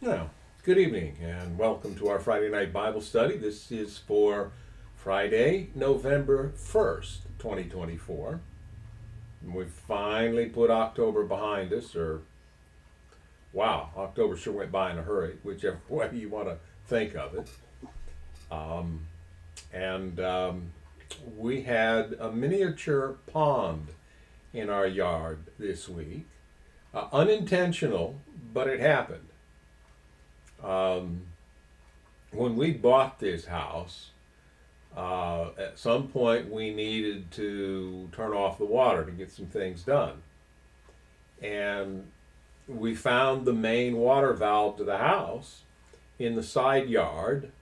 Well, good evening and welcome to our Friday night Bible study. This is for Friday, November 1st, 2024. And we've finally put October behind us, or wow, October sure went by in a hurry, whichever way you want to think of it. Um, and we had a miniature pond in our yard this week. Unintentional, but it happened. Um, when we bought this house, at some point we needed to turn off the water to get some things done. And we found the main water valve to the house in the side yard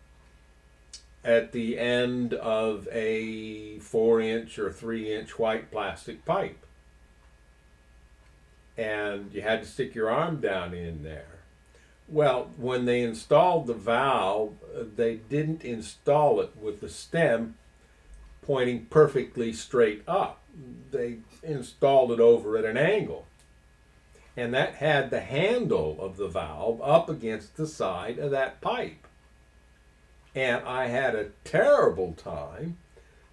at the end of a 4-inch or 3-inch white plastic pipe. And you had to stick your arm down in there. Well, when they installed the valve, they didn't install it with the stem pointing perfectly straight up. They installed it over at an angle. And that had the handle of the valve up against the side of that pipe. And I had a terrible time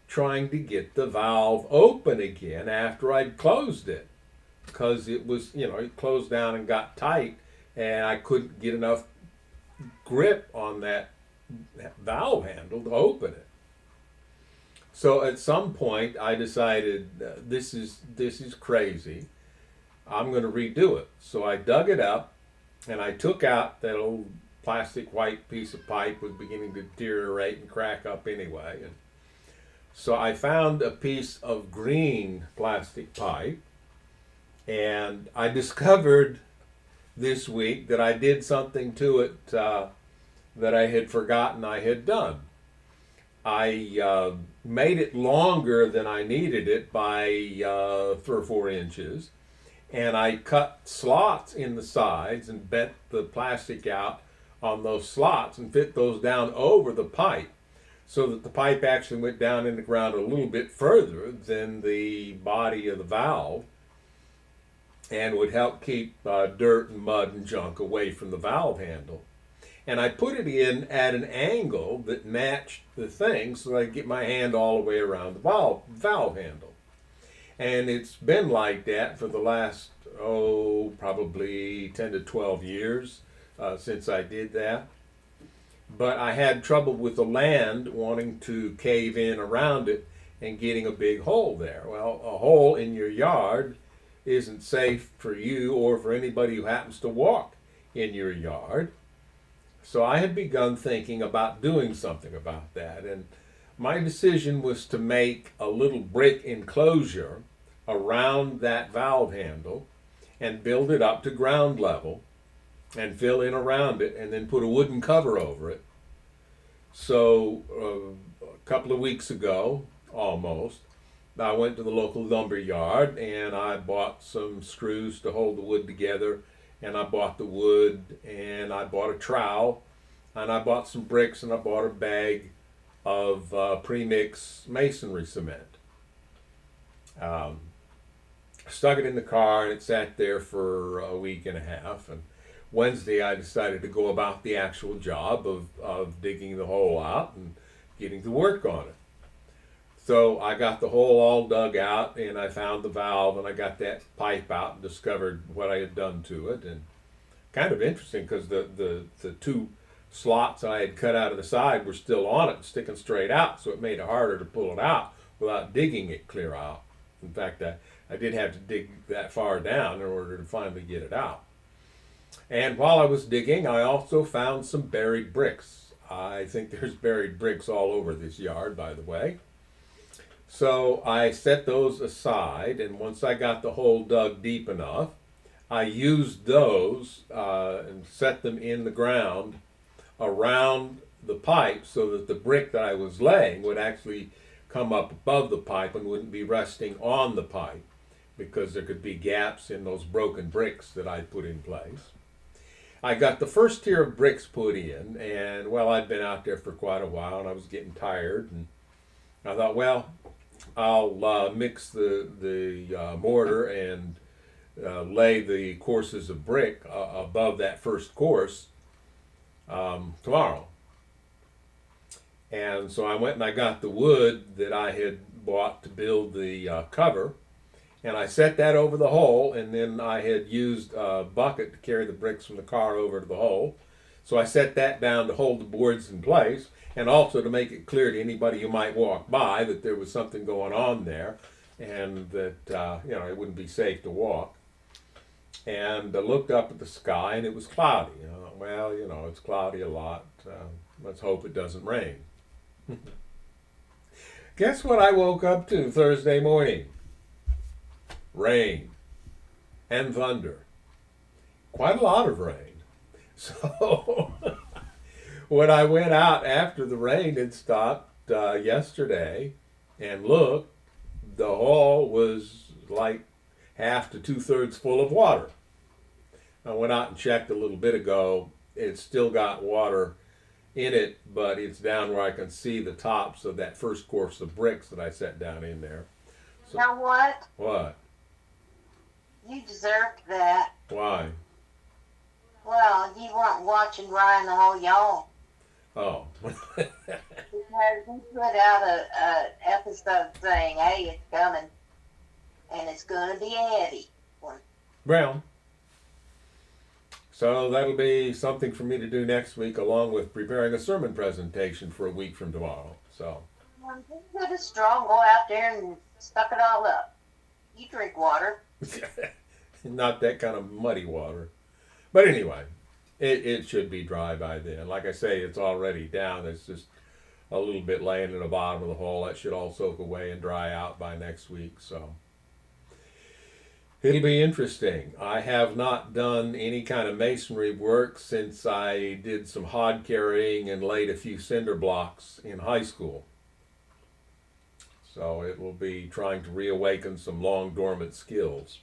trying to get the valve open again after I'd closed it. Because it was, it closed down and got tight, and I couldn't get enough grip on that valve handle to open it. So at some point I decided this is crazy. I'm going to redo it. So I dug it up and I took out that old plastic white piece of pipe was beginning to deteriorate and crack up anyway. And so I found a piece of green plastic pipe, and I discovered this week that I did something to it that I had forgotten I had done. I made it longer than I needed it by 3 or 4 inches, and I cut slots in the sides and bent the plastic out on those slots and fit those down over the pipe so that the pipe actually went down in the ground a little bit further than the body of the valve, and would help keep dirt and mud and junk away from the valve handle. And I put it in at an angle that matched the thing so that I could get my hand all the way around the valve handle. And it's been like that for the last, probably 10 to 12 years since I did that. But I had trouble with the land wanting to cave in around it and getting a big hole there. Well, a hole in your yard isn't safe for you or for anybody who happens to walk in your yard. So I had begun thinking about doing something about that, and my decision was to make a little brick enclosure around that valve handle and build it up to ground level and fill in around it and then put a wooden cover over it. So a couple of weeks ago, almost, I went to the local lumber yard and I bought some screws to hold the wood together, and I bought the wood, and I bought a trowel, and I bought some bricks, and I bought a bag of pre-mix masonry cement. Stuck it in the car, and it sat there for a week and a half, and Wednesday I decided to go about the actual job of digging the hole out and getting to work on it. So I got the hole all dug out, and I found the valve, and I got that pipe out and discovered what I had done to it. And kind of interesting because the 2 slots I had cut out of the side were still on it, sticking straight out, so it made it harder to pull it out without digging it clear out. In fact, I did have to dig that far down in order to finally get it out. And while I was digging, I also found some buried bricks. I think there's buried bricks all over this yard, by the way. So I set those aside, and once I got the hole dug deep enough, I used those and set them in the ground around the pipe so that the brick that I was laying would actually come up above the pipe and wouldn't be resting on the pipe, because there could be gaps in those broken bricks that I put in place. I got the first tier of bricks put in, and well, I'd been out there for quite a while and I was getting tired, and I thought, well, I'll mix the mortar and lay the courses of brick above that first course tomorrow. And so I went and I got the wood that I had bought to build the cover, and I set that over the hole, and then I had used a bucket to carry the bricks from the car over to the hole. So I set that down to hold the boards in place, and also to make it clear to anybody who might walk by that there was something going on there, and that it wouldn't be safe to walk. And I looked up at the sky, and it was cloudy. It's cloudy a lot. Let's hope it doesn't rain. Guess what I woke up to Thursday morning? Rain and thunder. Quite a lot of rain. So when I went out after the rain had stopped yesterday and looked, the hall was like half to 2/3 full of water. I went out and checked a little bit ago. It's still got water in it, but it's down where I can see the tops of that first course of bricks that I set down in there. So, you know what? What? You deserved that. Why? Well, you weren't watching Ryan the whole y'all. Oh. Because he put out a episode saying, hey, it's coming. And it's going to be a heavy one. Well, so that'll be something for me to do next week, along with preparing a sermon presentation for a week from tomorrow. So. You put a straw, go out there and suck it all up. You drink water. Not that kind of muddy water. But anyway, it should be dry by then. Like I say, it's already down. It's just a little bit laying in the bottom of the hole. That should all soak away and dry out by next week. So it'll be interesting. I have not done any kind of masonry work since I did some hod carrying and laid a few cinder blocks in high school. So it will be trying to reawaken some long dormant skills.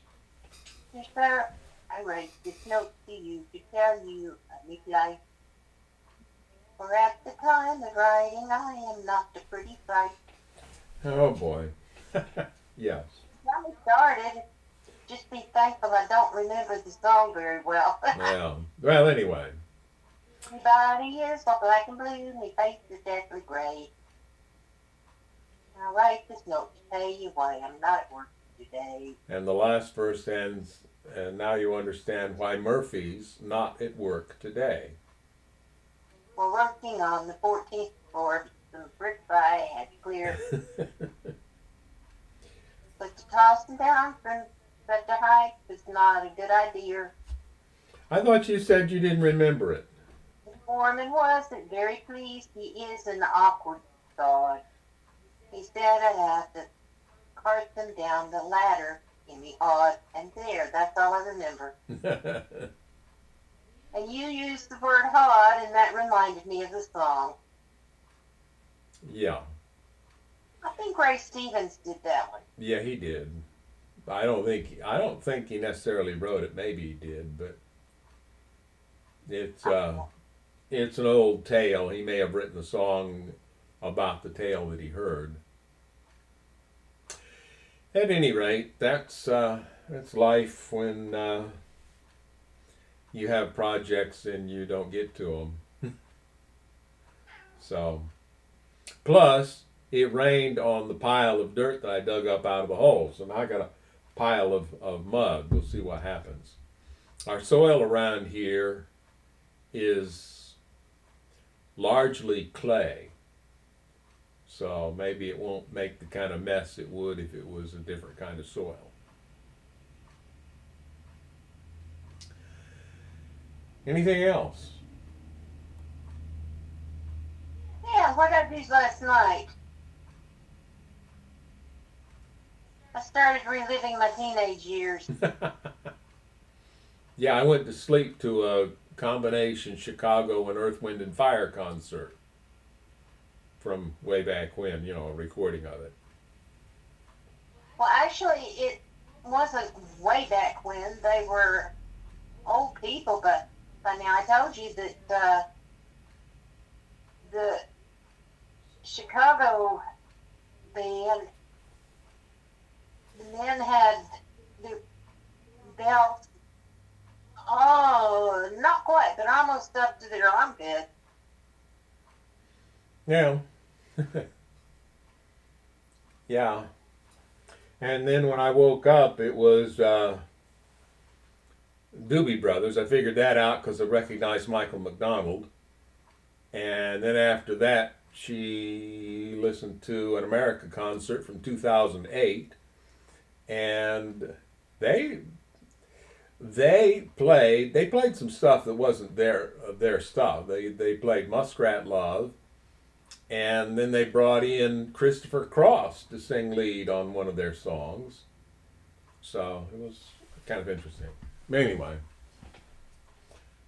Yes, sir. I write this note to you to tell you I make life. For at the time of writing, I am not the pretty sight. Oh boy. Yes. When we started, just be thankful I don't remember the song very well. Yeah. Well, anyway. Everybody is all black and blue, my face is deathly gray. I write this note to tell you why I'm not at work today. And the last verse ends, and now you understand why Murphy's not at work today. We're working on the 14th floor, some bricks I had to clear. But to toss them down from such a height was not a good idea. I thought you said you didn't remember it. The foreman wasn't very pleased. He is an awkward god. He said I'd have to cart them down the ladder in the odd and there. That's all I remember. And you used the word hod, and that reminded me of the song. Yeah. I think Ray Stevens did that one. Yeah, he did. I don't think he necessarily wrote it. Maybe he did, but it's an old tale. He may have written a song about the tale that he heard. At any rate, that's life when you have projects and you don't get to them. So, plus it rained on the pile of dirt that I dug up out of the hole. So now I got a pile of mud. We'll see what happens. Our soil around here is largely clay. So maybe it won't make the kind of mess it would if it was a different kind of soil. Anything else? Yeah, what did I do last night? I started reliving my teenage years. Yeah, I went to sleep to a combination Chicago and Earth, Wind and Fire concert from way back when, a recording of it. Well, actually, it wasn't way back when. They were old people, but by now I told you that the Chicago band, the men had the belts Oh, not quite, but almost up to their armpit. Yeah. Yeah. And then when I woke up, it was Doobie Brothers. I figured that out because I recognized Michael McDonald. And then after that, she listened to an America concert from 2008, and they they played some stuff that wasn't their stuff. They played Muskrat Love, and then they brought in Christopher Cross to sing lead on one of their songs. So it was kind of interesting. Anyway,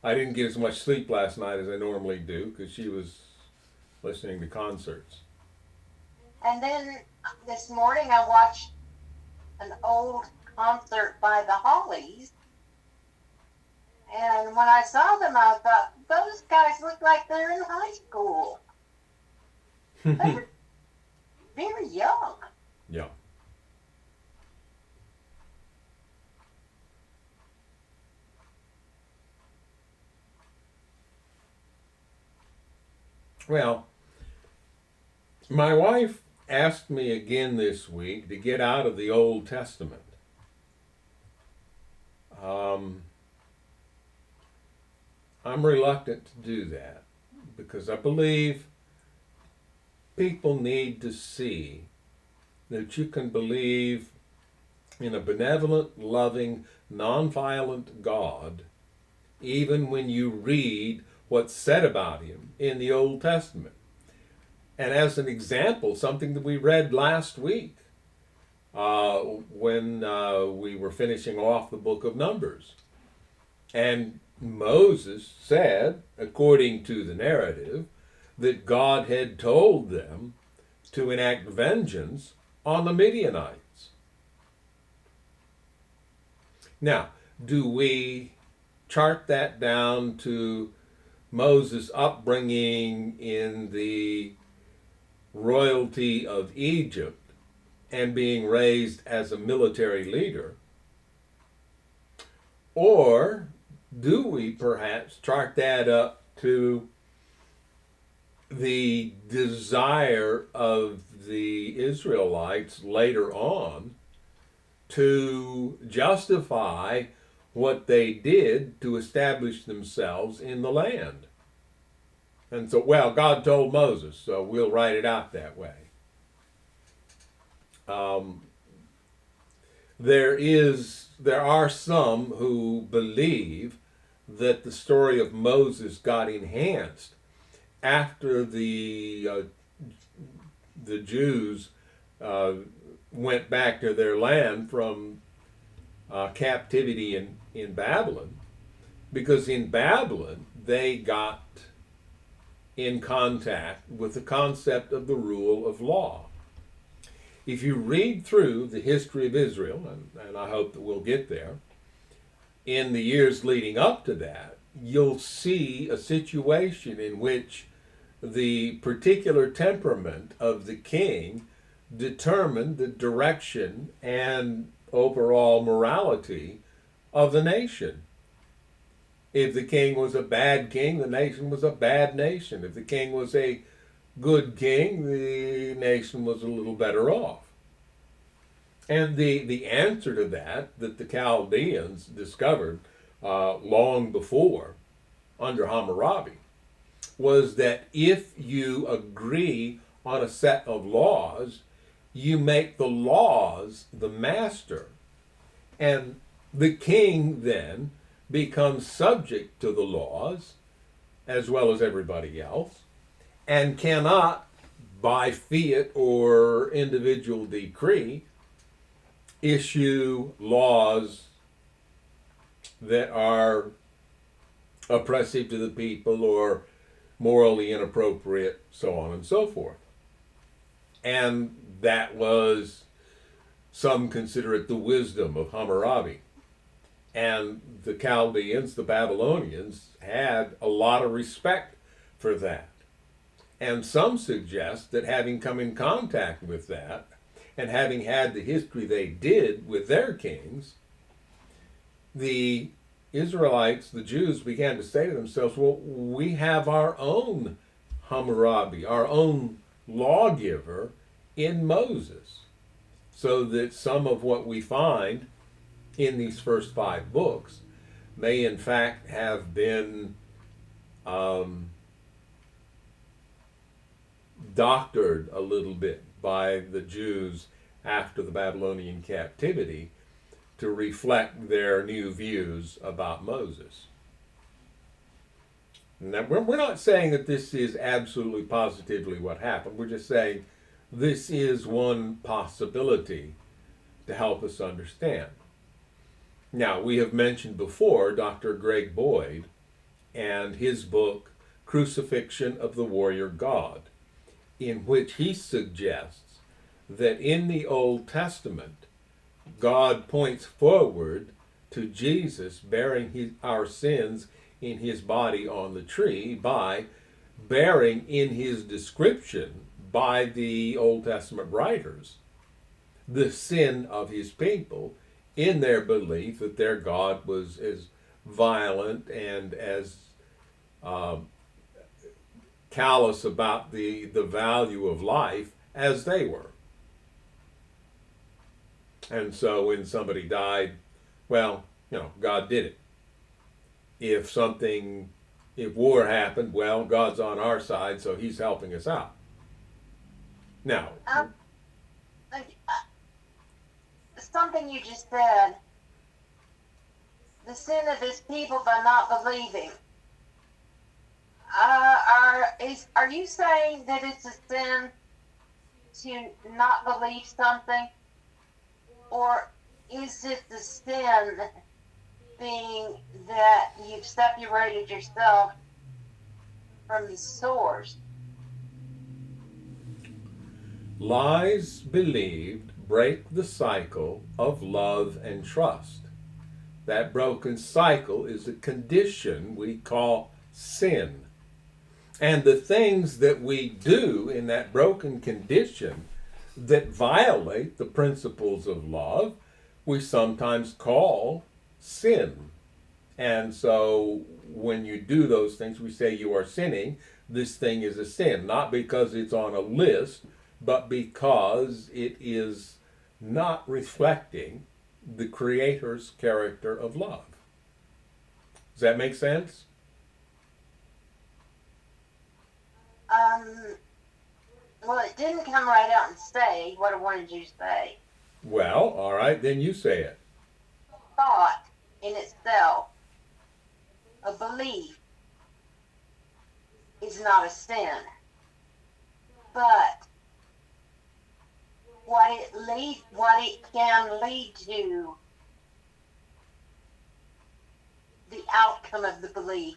I didn't get as much sleep last night as I normally do because she was listening to concerts. And then this morning I watched an old concert by the Hollies. And when I saw them, I thought, those guys look like they're in high school. They're very young. Yeah. Well, my wife asked me again this week to get out of the Old Testament. Um, I'm reluctant to do that because I believe people need to see that you can believe in a benevolent, loving, nonviolent God even when you read what's said about him in the Old Testament. And as an example, something that we read last week when we were finishing off the book of Numbers. And Moses said, according to the narrative, that God had told them to enact vengeance on the Midianites. Now, do we chart that down to Moses' upbringing in the royalty of Egypt and being raised as a military leader? Or do we perhaps chart that up to the desire of the Israelites later on to justify what they did to establish themselves in the land? And so, well, God told Moses, so we'll write it out that way. Um, there are some who believe that the story of Moses got enhanced after the Jews went back to their land from captivity in Babylon, because in Babylon they got in contact with the concept of the rule of law. If you read through the history of Israel, and I hope that we'll get there, in the years leading up to that, you'll see a situation in which the particular temperament of the king determined the direction and overall morality of the nation. If the king was a bad king, the nation was a bad nation. If the king was a good king, the nation was a little better off. And the answer to that the Chaldeans discovered long before, under Hammurabi, was that if you agree on a set of laws, you make the laws the master. And the king then becomes subject to the laws, as well as everybody else, and cannot, by fiat or individual decree, issue laws that are oppressive to the people or morally inappropriate, so on and so forth. And that was, some consider it the wisdom of Hammurabi. And the Chaldeans, the Babylonians, had a lot of respect for that. And some suggest that having come in contact with that, and having had the history they did with their kings, the Israelites, the Jews, began to say to themselves, well, we have our own Hammurabi, our own lawgiver in Moses. So that some of what we find in these first 5 books may in fact have been doctored a little bit by the Jews after the Babylonian captivity to reflect their new views about Moses. Now, we're not saying that this is absolutely positively what happened. We're just saying this is one possibility to help us understand. Now, we have mentioned before Dr. Greg Boyd and his book, Crucifixion of the Warrior God, in which he suggests that in the Old Testament, God points forward to Jesus bearing our sins in his body on the tree by bearing in his description by the Old Testament writers the sin of his people in their belief that their God was as violent and as callous about the value of life as they were. And so when somebody died, well, God did it. If war happened, well, God's on our side, so he's helping us out. Now, something you just said, the sin of his people by not believing. Are you saying that it's a sin to not believe something? Or is it the sin being that you've separated yourself from the source? Lies believed break the cycle of love and trust. That broken cycle is a condition we call sin. And the things that we do in that broken condition that violate the principles of love, we sometimes call sin. And so when you do those things, we say you are sinning. This thing is a sin, not because it's on a list, but because it is not reflecting the Creator's character of love. Does that make sense? Well, it didn't come right out and say what I wanted you to say. Well, all right, then you say it. Thought in itself, a belief, is not a sin. But what it can lead to, the outcome of the belief,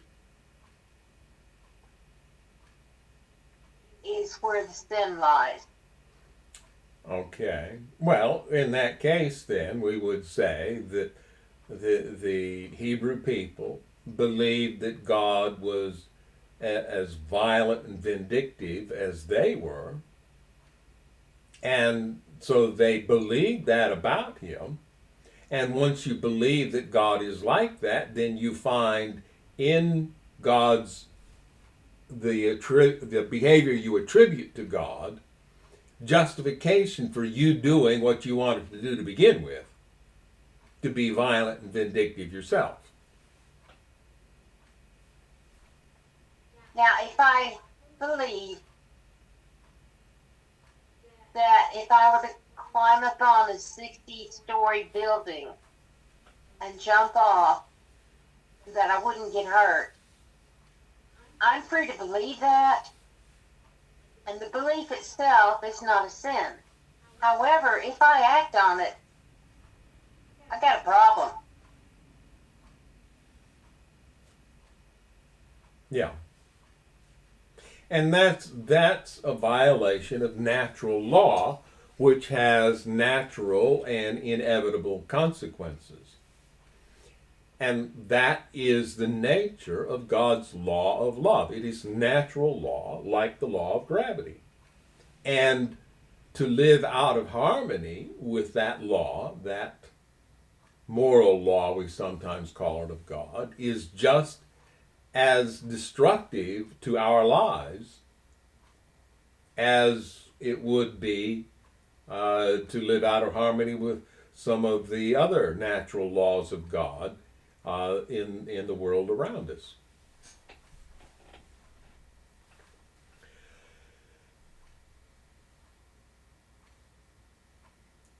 is where the sin lies. Okay. Well, in that case, then, we would say that the Hebrew people believed that God was as violent and vindictive as they were. And so they believed that about him. And once you believe that God is like that, then you find in God's the behavior you attribute to God justification for you doing what you wanted to do to begin with, to be violent and vindictive yourself. Now, if I believe that if I were to climb up on a 60-story building and jump off, that I wouldn't get hurt, I'm free to believe that, and the belief itself is not a sin. However, if I act on it, I got a problem. Yeah. And that's a violation of natural law, which has natural and inevitable consequences. And that is the nature of God's law of love. It is natural law, like the law of gravity. And to live out of harmony with that law, that moral law, we sometimes call it, of God, is just as destructive to our lives as it would be to live out of harmony with some of the other natural laws of God in the world around us.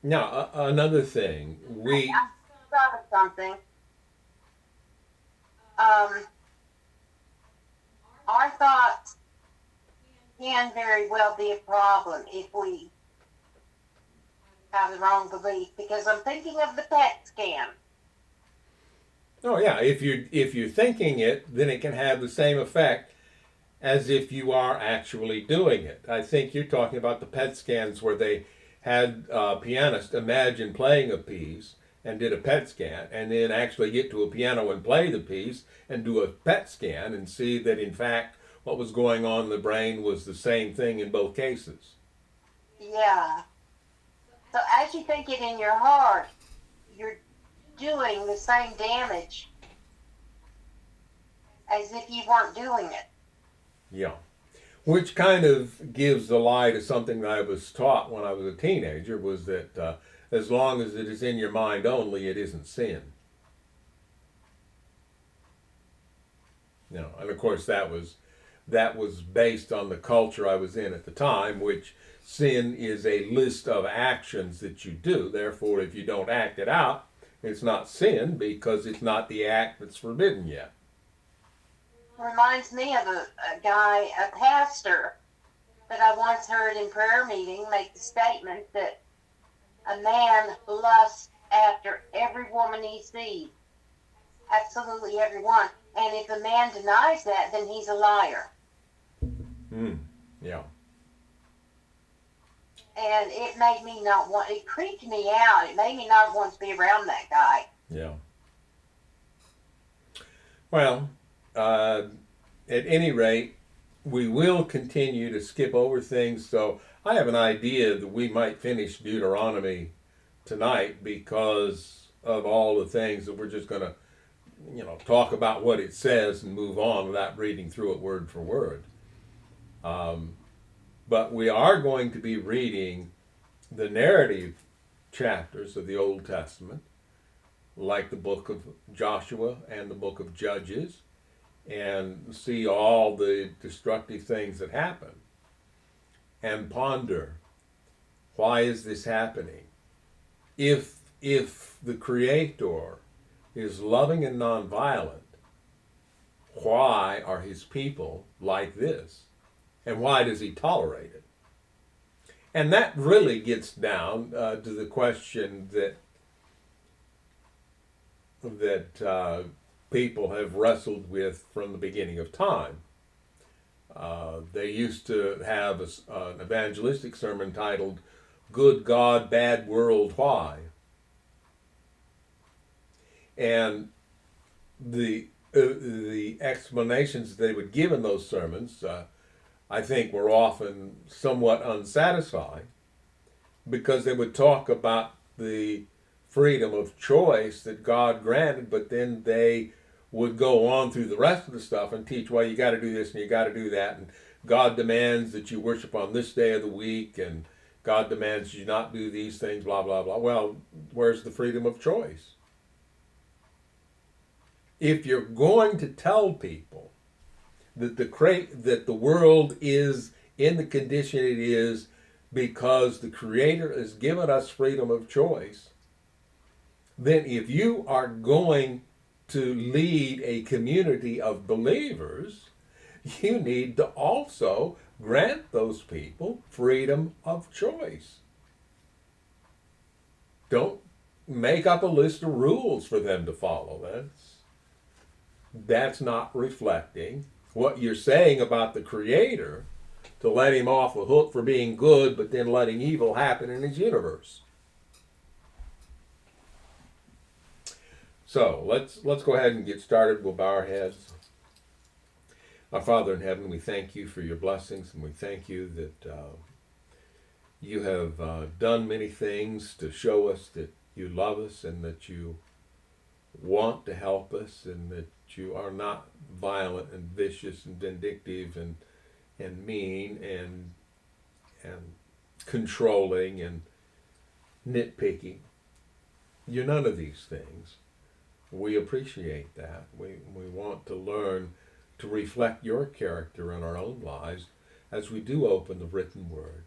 Now, another thing, I thought of something. Our thoughts can very well be a problem if we have the wrong belief, because I'm thinking of the PET scan. oh yeah, if you're thinking it, then it can have the same effect as if you are actually doing it. I think you're talking about the PET scans where they had a pianist imagine playing a piece and did a PET scan, and then actually get to a piano and play the piece and do a PET scan and see that in fact what was going on in the brain was the same thing in both cases. Yeah. So as you think it in your heart, you're doing the same damage as if you weren't doing it. Yeah. Which kind of gives the lie to something that I was taught when I was a teenager, was that as long as it is in your mind only, it isn't sin. And of course that was based on the culture I was in at the time, which sin is a list of actions that you do. Therefore, if you don't act it out, it's not sin because it's not the act that's forbidden yet. Reminds me of a guy, a pastor, that I once heard in prayer meeting make the statement that a man lusts after every woman he sees. Absolutely every one. And if a man denies that, then he's a liar. Yeah. And it made me not want, it creeped me out. It made me not want to be around that guy. Yeah. Well, at any rate, we will continue to skip over things. So I have an idea that we might finish Deuteronomy tonight because of all the things that we're just going to, talk about what it says and move on without reading through it word for word. But we are going to be reading the narrative chapters of the Old Testament, like the book of Joshua and the book of Judges, and see all the destructive things that happen and ponder, why is this happening? If the Creator is loving and nonviolent, why are his people like this? And why does he tolerate it? And that really gets down to the question that people have wrestled with from the beginning of time. They used to have an evangelistic sermon titled "Good God, Bad World, Why?" And the explanations they would give in those sermons, I think, were often somewhat unsatisfying, because they would talk about the freedom of choice that God granted, but then they would go on through the rest of the stuff and teach, well, you got to do this and you got to do that, and God demands that you worship on this day of the week, and God demands you not do these things, blah, blah, blah. Well, where's the freedom of choice? If you're going to tell people that the world is in the condition it is because the Creator has given us freedom of choice, then if you are going to lead a community of believers, you need to also grant those people freedom of choice. Don't make up a list of rules for them to follow. That's not reflecting what you're saying about the Creator, to let him off the hook for being good, but then letting evil happen in his universe. So let's go ahead and get started. We'll bow our heads. Our Father in heaven, we thank you for your blessings, and we thank you that you have done many things to show us that you love us and that you want to help us, and that you are not violent and vicious and vindictive and mean and controlling and nitpicky. You're none of these things. We appreciate that. We want to learn to reflect your character in our own lives as we do open the written word.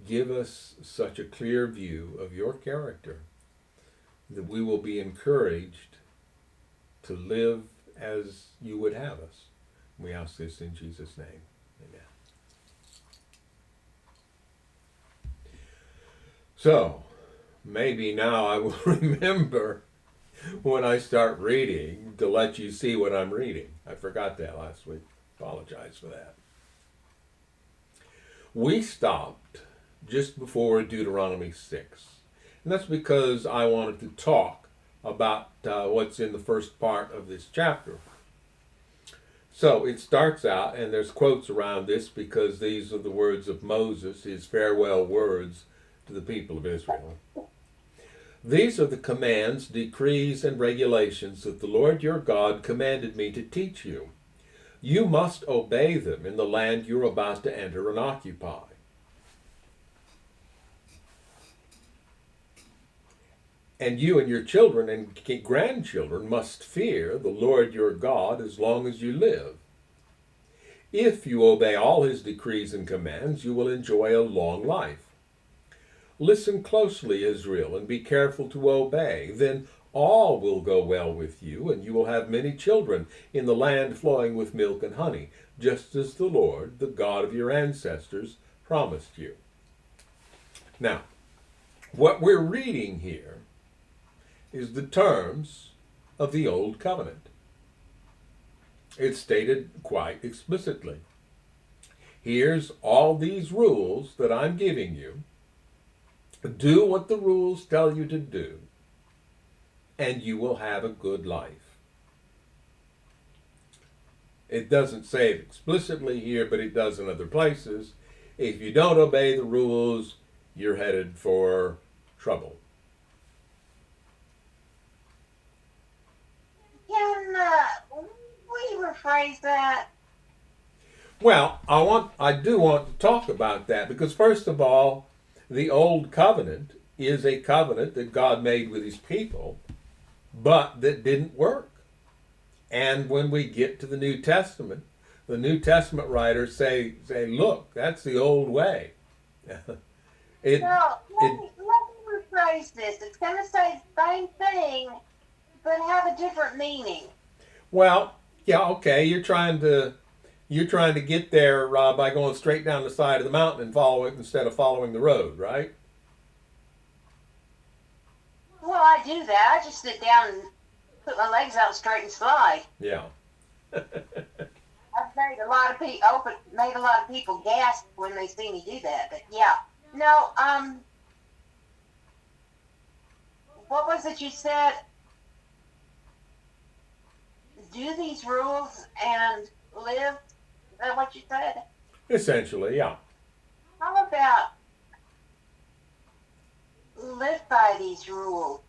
Give us such a clear view of your character that we will be encouraged to live as you would have us. We ask this in Jesus' name. Amen. So, maybe now I will remember when I start reading to let you see what I'm reading. I forgot that last week. Apologize for that. We stopped just before Deuteronomy 6. And that's because I wanted to talk about what's in the first part of this chapter. So it starts out, and there's quotes around this because these are the words of Moses, his farewell words to the people of Israel. These are the commands, decrees, and regulations that the Lord your God commanded me to teach you. You must obey them in the land you're about to enter and occupy. And you and your children and grandchildren must fear the Lord your God as long as you live. If you obey all his decrees and commands, you will enjoy a long life. Listen closely, Israel, and be careful to obey. Then all will go well with you, and you will have many children in the land flowing with milk and honey, just as the Lord, the God of your ancestors, promised you. Now, what we're reading here is the terms of the Old Covenant. It's stated quite explicitly. Here's all these rules that I'm giving you. Do what the rules tell you to do, and you will have a good life. It doesn't say it explicitly here, but it does in other places. If you don't obey the rules, you're headed for trouble. Can we rephrase that? Well, I do want to talk about that because first of all, the Old Covenant is a covenant that God made with his people, but that didn't work. And when we get to the New Testament writers say, look, that's the old way. Let me rephrase this. It's going to say the same thing, but have a different meaning. Well, yeah, okay. You're trying to get there by going straight down the side of the mountain and follow it instead of following the road, right? Well, I do that. I just sit down and put my legs out straight and slide. Yeah. I've made a lot of people gasp when they see me do that. But yeah, no. What was it you said? Do these rules and live. Is that what you said? Essentially, yeah. How about live by these rules?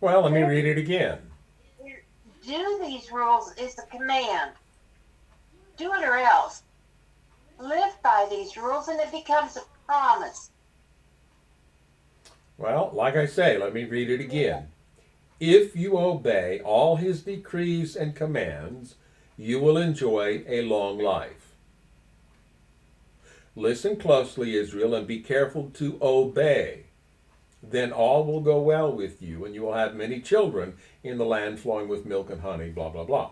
Well, let me read it again. Do these rules is a command. Do it or else. Live by these rules and it becomes a promise. Well, like I say, let me read it again. If you obey all his decrees and commands, you will enjoy a long life. Listen closely, Israel, and be careful to obey. Then all will go well with you, and you will have many children in the land flowing with milk and honey, blah, blah, blah.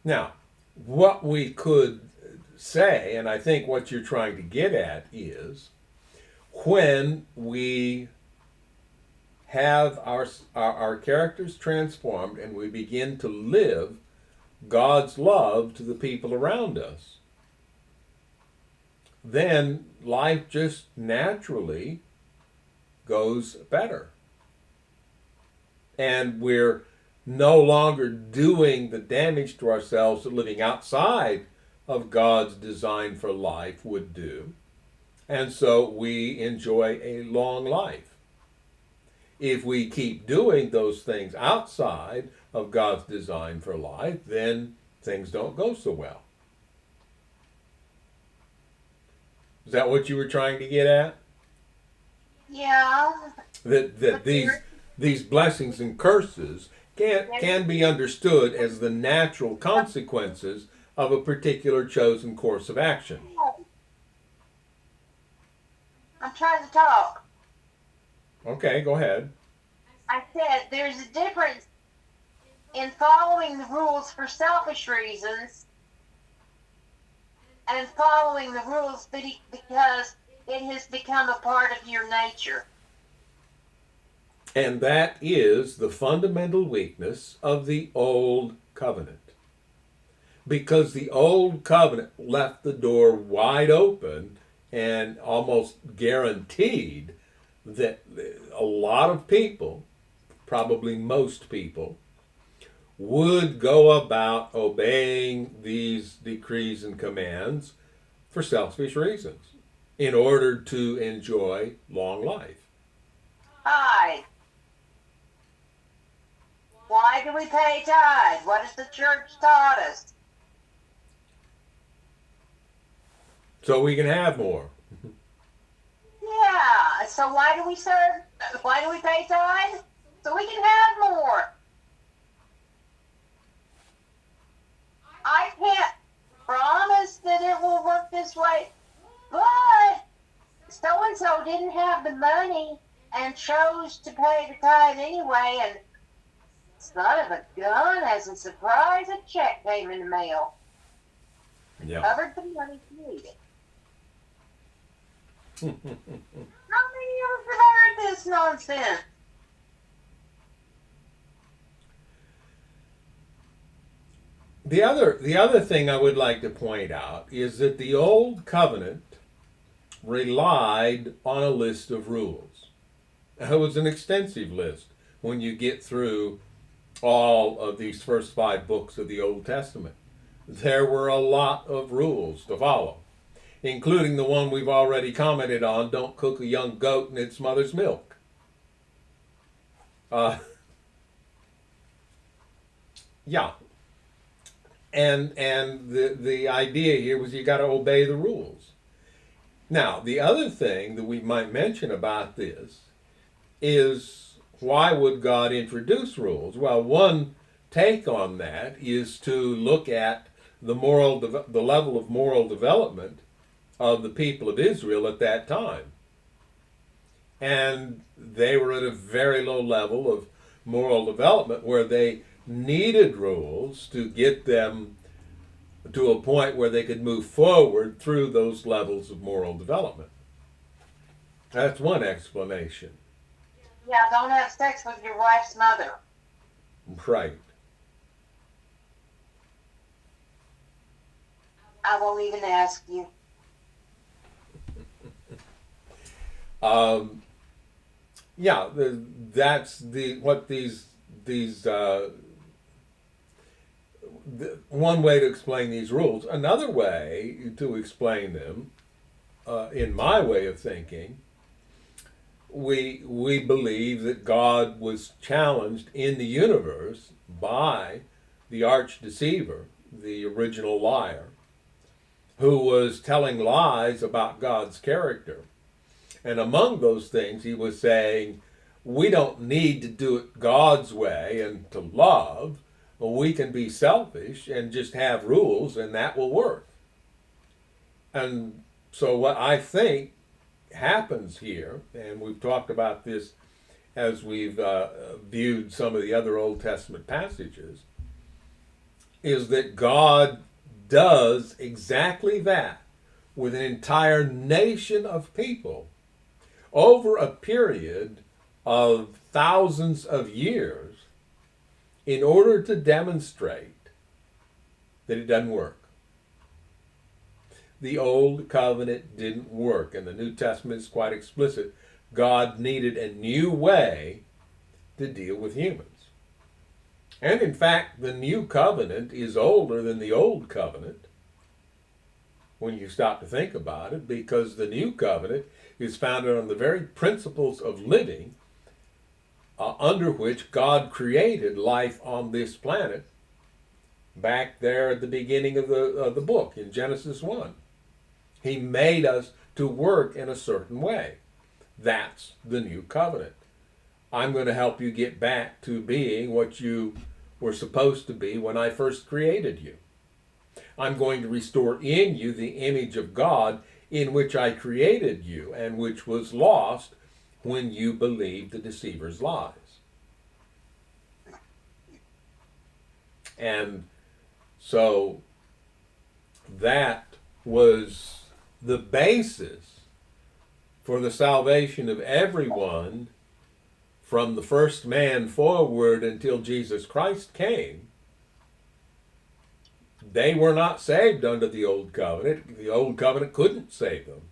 Now, what we could say, and I think what you're trying to get at is, when we have our characters transformed and we begin to live God's love to the people around us, then life just naturally goes better. And we're no longer doing the damage to ourselves of living outside of God's design for life would do, and so we enjoy a long life. If we keep doing those things outside of God's design for life, then things don't go so well. Is that what you were trying to get at? Yeah. That these blessings and curses can be understood as the natural consequences of a particular chosen course of action. I'm trying to talk. Okay, go ahead. I said there's a difference in following the rules for selfish reasons and following the rules because it has become a part of your nature. And that is the fundamental weakness of the old covenant. Because the old covenant left the door wide open and almost guaranteed that a lot of people, probably most people, would go about obeying these decrees and commands for selfish reasons in order to enjoy long life. Tithe. Why do we pay tithe? What has the church taught us? So we can have more. Yeah. So why do we serve? Why do we pay tithe? So we can have more. I can't promise that it will work this way, but so-and-so didn't have the money and chose to pay the tithe anyway, and son of a gun, as a surprise, a check came in the mail. Yeah. Covered the money needed. How many of us have heard this nonsense? The other thing I would like to point out is that the old covenant relied on a list of rules. It was an extensive list when you get through all of these first 5 books of the Old Testament. There were a lot of rules to follow, including the one we've already commented on: don't cook a young goat in its mother's milk. Yeah. And the idea here was you got to obey the rules. Now, the other thing that we might mention about this is, why would God introduce rules? Well, one take on that is to look at the level of moral development of the people of Israel at that time. And they were at a very low level of moral development where they needed rules to get them to a point where they could move forward through those levels of moral development. That's one explanation. Yeah, don't have sex with your wife's mother. Right. I won't even ask you. Yeah, that's what one way to explain these rules. Another way to explain them, in my way of thinking, we believe that God was challenged in the universe by the arch deceiver, the original liar, who was telling lies about God's character. And among those things, he was saying, we don't need to do it God's way and to love. We can be selfish and just have rules, and that will work. And so what I think happens here, and we've talked about this as we've viewed some of the other Old Testament passages, is that God does exactly that with an entire nation of people over a period of thousands of years in order to demonstrate that it doesn't work. The old covenant didn't work, and the New Testament is quite explicit. God needed a new way to deal with humans. And in fact, the new covenant is older than the old covenant, when you stop to think about it, because the new covenant is founded on the very principles of living under which God created life on this planet back there at the beginning of the book in Genesis 1. He made us to work in a certain way. That's the new covenant. I'm going to help you get back to being what you were supposed to be when I first created you. I'm going to restore in you the image of God in which I created you and which was lost when you believed the deceiver's lies. And so that was the basis for the salvation of everyone from the first man forward until Jesus Christ came. They were not saved under the old covenant. The old covenant couldn't save them.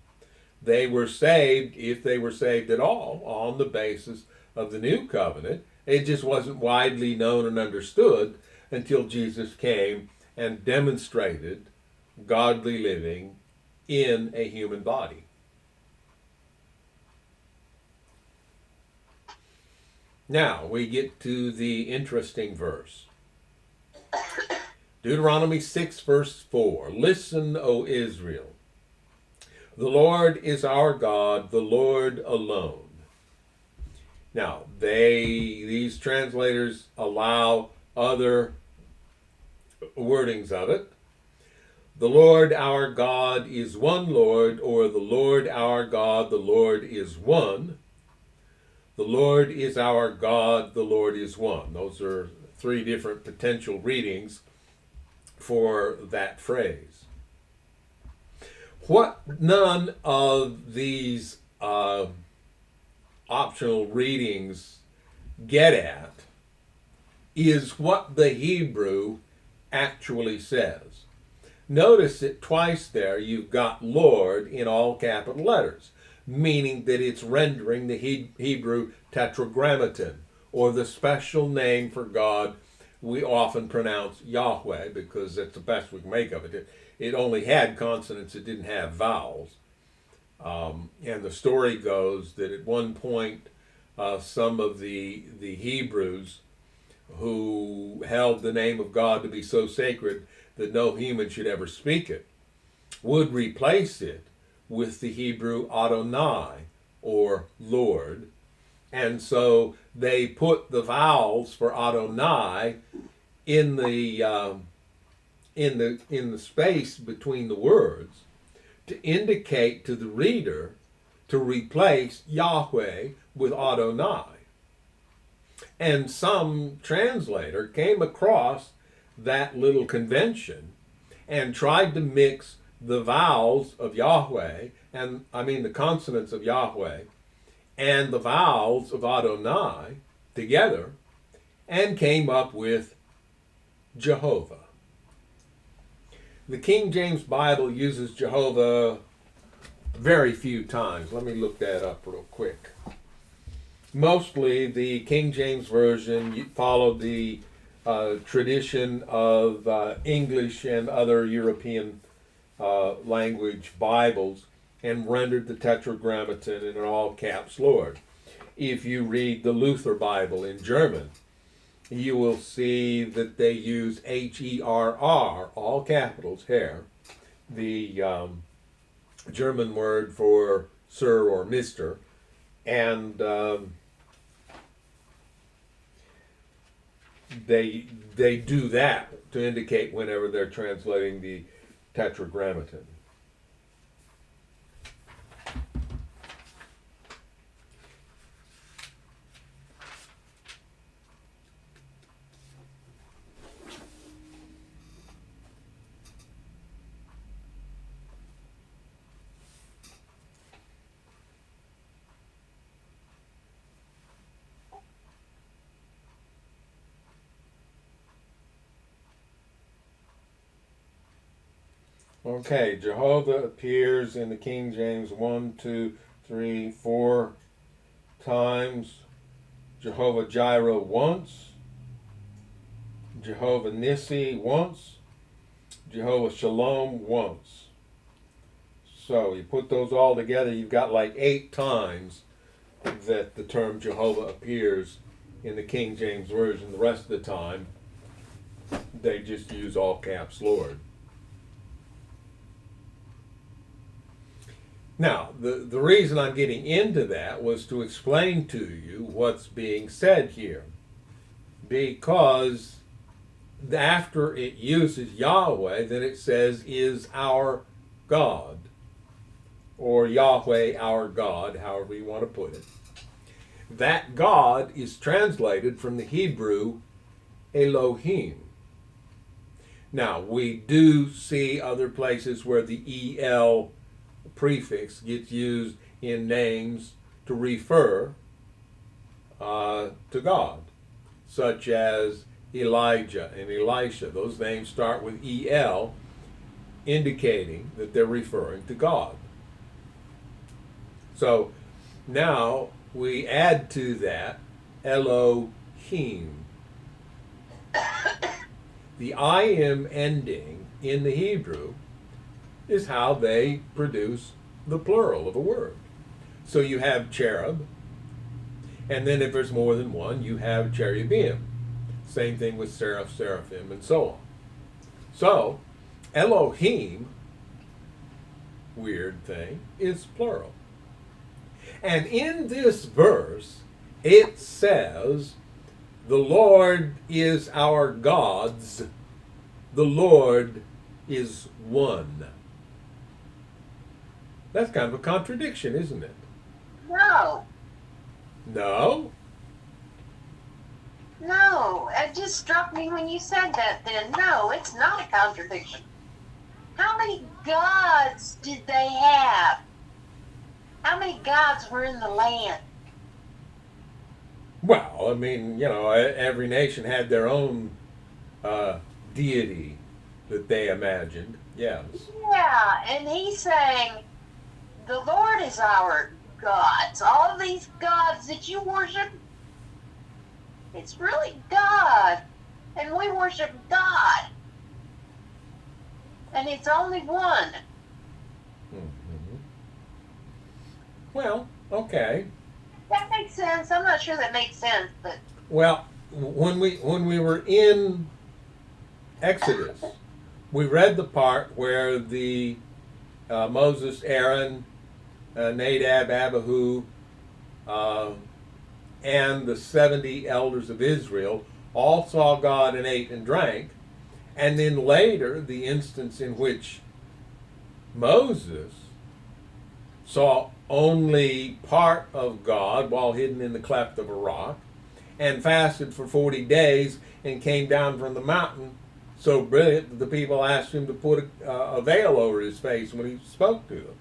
They were saved, if they were saved at all, on the basis of the new covenant. It just wasn't widely known and understood until Jesus came and demonstrated godly living in a human body. Now we get to the interesting verse. Deuteronomy 6 verse 4. Listen, O Israel. The Lord is our God, the Lord alone. Now, these translators allow other wordings of it. The Lord our God is one Lord, or the Lord our God, the Lord is one. The Lord is our God, the Lord is one. Those are three different potential readings for that phrase. What none of these optional readings get at is what the Hebrew actually says. Notice that twice there you've got Lord in all capital letters, meaning that it's rendering the Hebrew tetragrammaton, or the special name for God we often pronounce Yahweh, because that's the best we can make of it. It only had consonants, it didn't have vowels. And the story goes that at one point some of the Hebrews who held the name of God to be so sacred that no human should ever speak it would replace it with the Hebrew Adonai, or Lord. And so they put the vowels for Adonai in the space between the words to indicate to the reader to replace Yahweh with Adonai. And some translator came across that little convention and tried to mix the vowels of Yahweh, and I mean the consonants of Yahweh, and the vowels of Adonai together, and came up with Jehovah. The King James Bible uses Jehovah very few times. Let me look that up real quick. Mostly the King James Version followed the tradition of English and other European language Bibles and rendered the tetragrammaton in all caps Lord. If you read the Luther Bible in German, you will see that they use H-E-R-R, all capitals, Herr, the German word for sir or mister, and they do that to indicate whenever they're translating the tetragrammaton. Okay, Jehovah appears in the King James 1, 2, 3, 4 times. Jehovah Jireh once. Jehovah Nissi once. Jehovah Shalom once. So you put those all together, you've got like 8 times that the term Jehovah appears in the King James Version. The rest of the time, they just use all caps Lord. Now, the reason I'm getting into that was to explain to you what's being said here. Because after it uses Yahweh, then it says, is our God. Or Yahweh, our God, however you want to put it. That God is translated from the Hebrew Elohim. Now, we do see other places where the El prefix gets used in names to refer to God, such as Elijah and Elisha. Those names start with El, indicating that they're referring to God. So now we add to that Elohim. The I am ending in the Hebrew is how they produce the plural of a word. So you have cherub, and then if there's more than one, you have cherubim. Same thing with seraph, seraphim, and so on. So Elohim, weird thing, is plural. And in this verse, it says, the Lord is our gods, the Lord is one. That's kind of a contradiction, isn't it? No. No? No. It just struck me when you said that then. No, it's not a contradiction. How many gods did they have? How many gods were in the land? Well, I mean, every nation had their own deity that they imagined. Yes. Yeah, and he's saying, the Lord is our gods. All these gods that you worship, it's really God. And we worship God. And it's only one. Mm-hmm. Well, okay. That makes sense. I'm not sure that makes sense, but Well, when we were in Exodus, we read the part where the Moses, Aaron, Nadab, Abihu, and the 70 elders of Israel all saw God and ate and drank. And then later, the instance in which Moses saw only part of God while hidden in the cleft of a rock, and fasted for 40 days and came down from the mountain so brilliant that the people asked him to put a veil over his face when he spoke to them.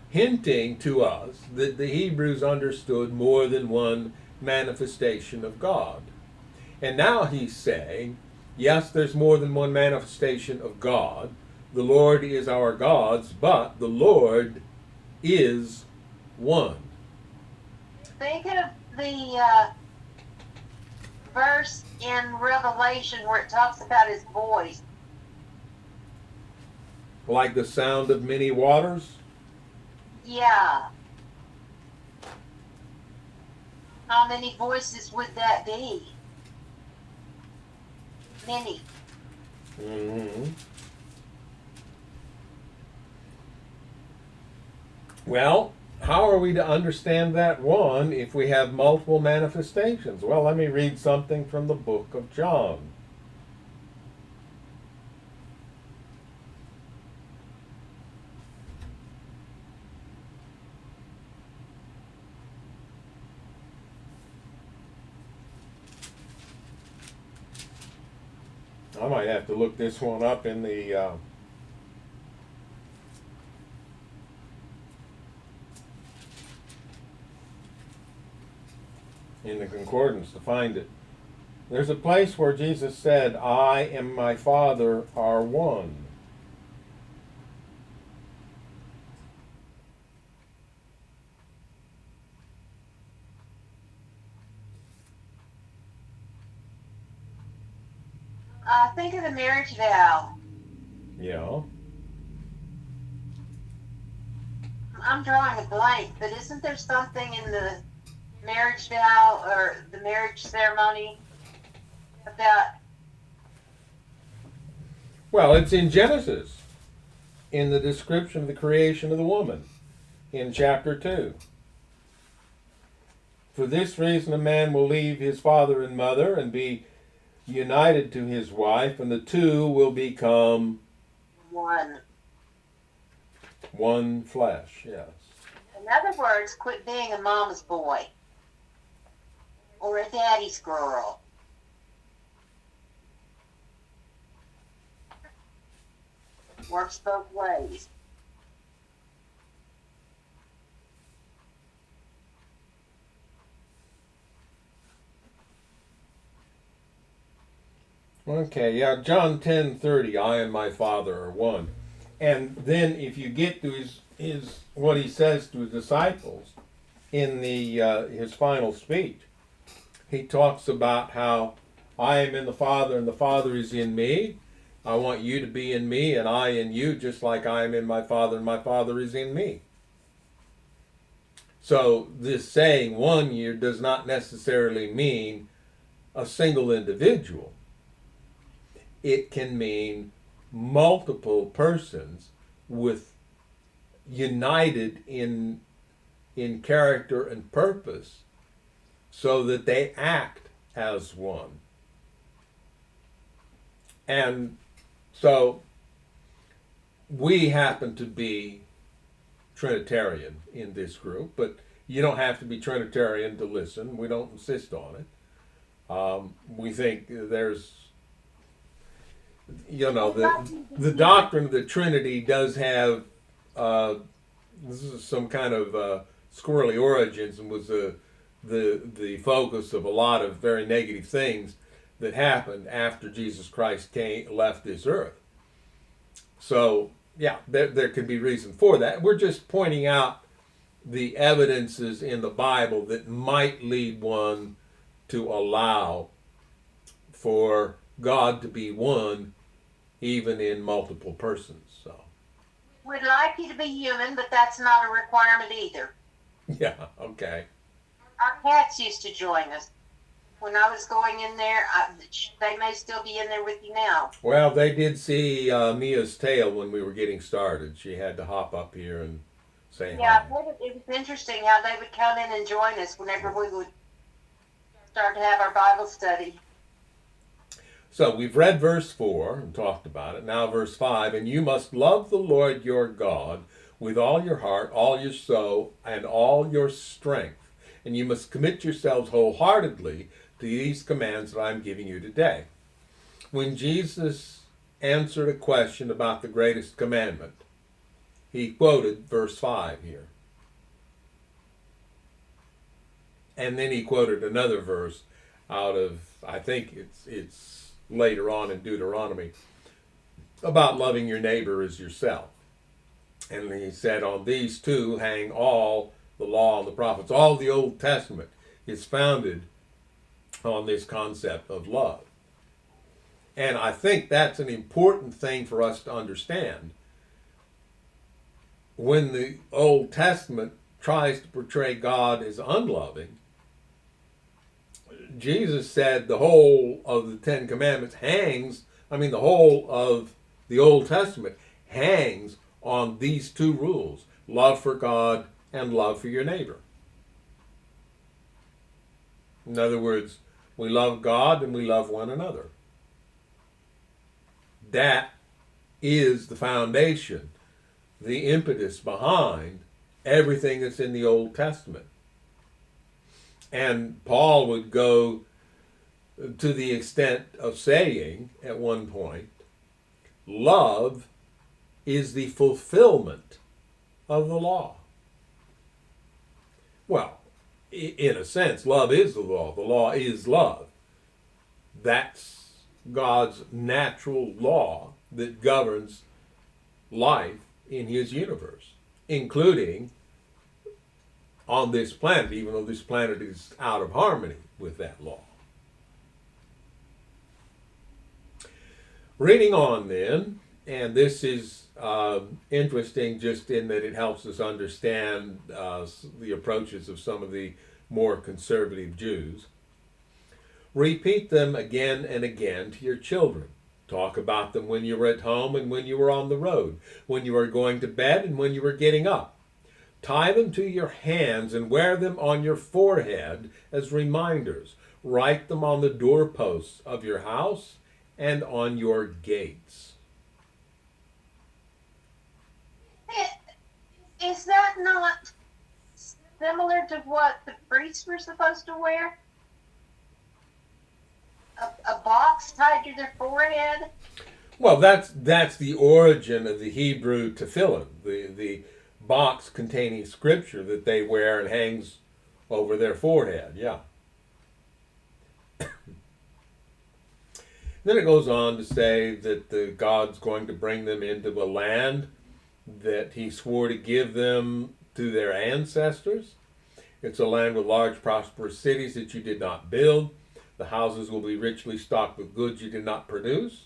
Hinting to us that the Hebrews understood more than one manifestation of God. And now he's saying, yes, there's more than one manifestation of God. The Lord is our gods, but the Lord is one. think of the verse in Revelation where it talks about his voice. Like the sound of many waters? Yeah. How many voices would that be? Many. Mm-hmm. Well, how are we to understand that one if we have multiple manifestations? Well, let me read something from the book of John. I might have to look this one up in the concordance to find it. There's a place where Jesus said, I and my Father are one. Think of the marriage vow. Yeah. I'm drawing a blank, but isn't there something in the marriage vow or the marriage ceremony about? Well, it's in Genesis, in the description of the creation of the woman, in chapter 2. For this reason, a man will leave his father and mother and be united to his wife, and the two will become One. one flesh. Yes. In other words, quit being a mama's boy or a daddy's girl. Works both ways. Okay, yeah, John 10:30, I and my Father are one. And then if you get to his what he says to his disciples in the his final speech, he talks about how I am in the Father and the Father is in me. I want you to be in me and I in you, just like I am in my Father and my Father is in me. So this saying one year does not necessarily mean a single individual. It can mean multiple persons with united in character and purpose so that they act as one. And so we happen to be Trinitarian in this group, but you don't have to be Trinitarian to listen. We don't insist on it. We think there's, the doctrine of the Trinity does have this is some kind of squirrely origins and was the focus of a lot of very negative things that happened after Jesus Christ left this earth. So yeah, there could be reason for that. We're just pointing out the evidences in the Bible that might lead one to allow for God to be one even in multiple persons. So We'd like you to be human, but that's not a requirement either. yeah, okay. Our cats used to join us. When I was going in there, they may still be in there with you now. Well, they did see Mia's tail when we were getting started. She had to hop up here and say Yeah, hi. it was interesting how they would come in and join us whenever we would start to have our Bible study. So we've read verse 4 and talked about it. Now verse 5, and you must love the Lord your God with all your heart, all your soul, and all your strength. And you must commit yourselves wholeheartedly to these commands that I'm giving you today. When Jesus answered a question about the greatest commandment, he quoted verse 5 here. And then he quoted another verse out of, I think it's later on in Deuteronomy, about loving your neighbor as yourself. And he said, on these two hang all the law and the prophets. All the Old Testament is founded on this concept of love. And I think that's an important thing for us to understand. When the Old Testament tries to portray God as unloving, Jesus said the whole of the Ten Commandments the whole of the Old Testament hangs on these two rules: love for God and love for your neighbor. In other words, we love God and we love one another. That is the foundation, the impetus behind everything that's in the Old Testament. And Paul would go to the extent of saying at one point, love is the fulfillment of the law. Well, in a sense, love is the law. The law is love. That's God's natural law that governs life in his universe, including on this planet, even though this planet is out of harmony with that law. Reading on then, and this is interesting just in that it helps us understand the approaches of some of the more conservative Jews. Repeat them again and again to your children. Talk about them when you were at home and when you were on the road, when you were going to bed and when you were getting up. Tie them to your hands and wear them on your forehead as reminders. Write them on the doorposts of your house and on your gates. Is that not similar to what the priests were supposed to wear? A box tied to their forehead? Well, that's the origin of the Hebrew tefillin, the box containing scripture that they wear and hangs over their forehead. Yeah. Then it goes on to say that God's going to bring them into a land that He swore to give them to their ancestors. It's a land with large, prosperous cities that you did not build. The houses will be richly stocked with goods you did not produce.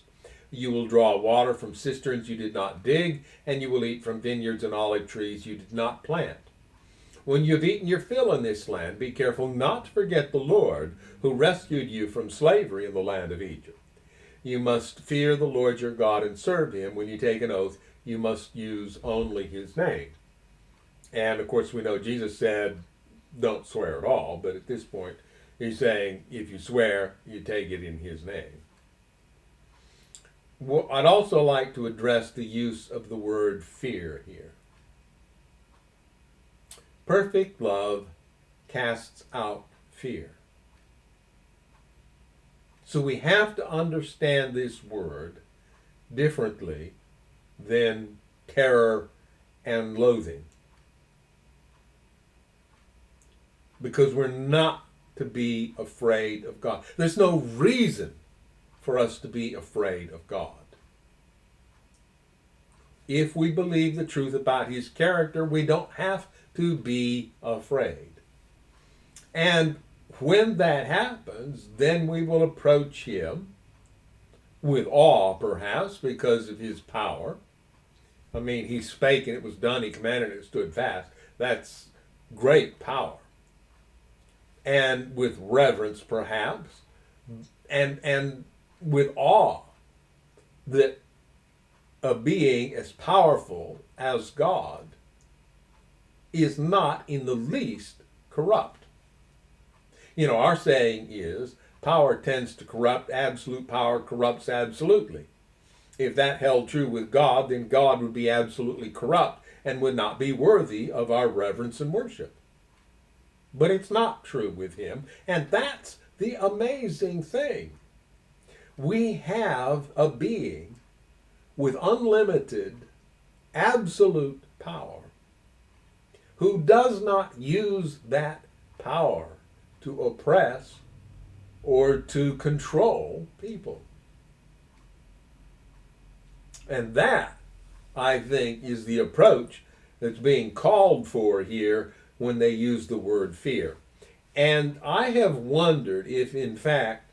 You will draw water from cisterns you did not dig, and you will eat from vineyards and olive trees you did not plant. When you have eaten your fill in this land, be careful not to forget the Lord, who rescued you from slavery in the land of Egypt. You must fear the Lord your God and serve Him. When you take an oath, you must use only His name. And of course, we know Jesus said, don't swear at all, but at this point, He's saying, if you swear, you take it in His name. Well, I'd also like to address the use of the word fear here. Perfect love casts out fear. So we have to understand this word differently than terror and loathing. Because we're not to be afraid of God. There's no reason for us to be afraid of God. If we believe the truth about His character, we don't have to be afraid. And when that happens, then we will approach Him with awe, perhaps, because of His power. I mean, He spake and it was done, He commanded and it stood fast. That's great power. And with reverence, perhaps, and with awe that a being as powerful as God is not in the least corrupt. You know, our saying is, power tends to corrupt, absolute power corrupts absolutely. If that held true with God, then God would be absolutely corrupt and would not be worthy of our reverence and worship. But it's not true with Him, and that's the amazing thing. We have a being with unlimited, absolute power who does not use that power to oppress or to control people. And that, I think, is the approach that's being called for here when they use the word fear. And I have wondered if, in fact,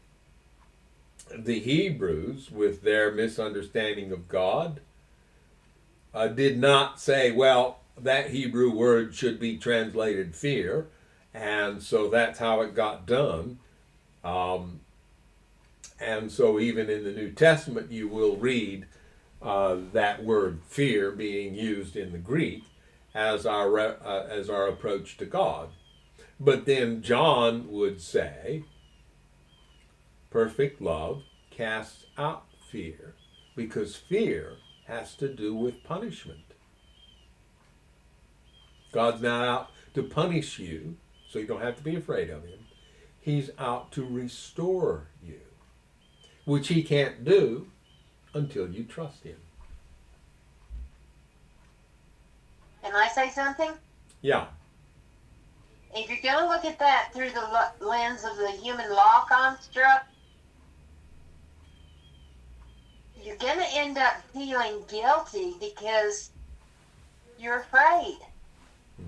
the Hebrews, with their misunderstanding of God, did not say, well, that Hebrew word should be translated fear, and so that's how it got done. And so even in the New Testament, you will read that word fear being used in the Greek as our approach to God. But then John would say, perfect love casts out fear, because fear has to do with punishment. God's not out to punish you, so you don't have to be afraid of Him. He's out to restore you, which He can't do until you trust Him. Can I say something? Yeah. If you're going to look at that through the lens of the human law construct, you're going to end up feeling guilty because you're afraid.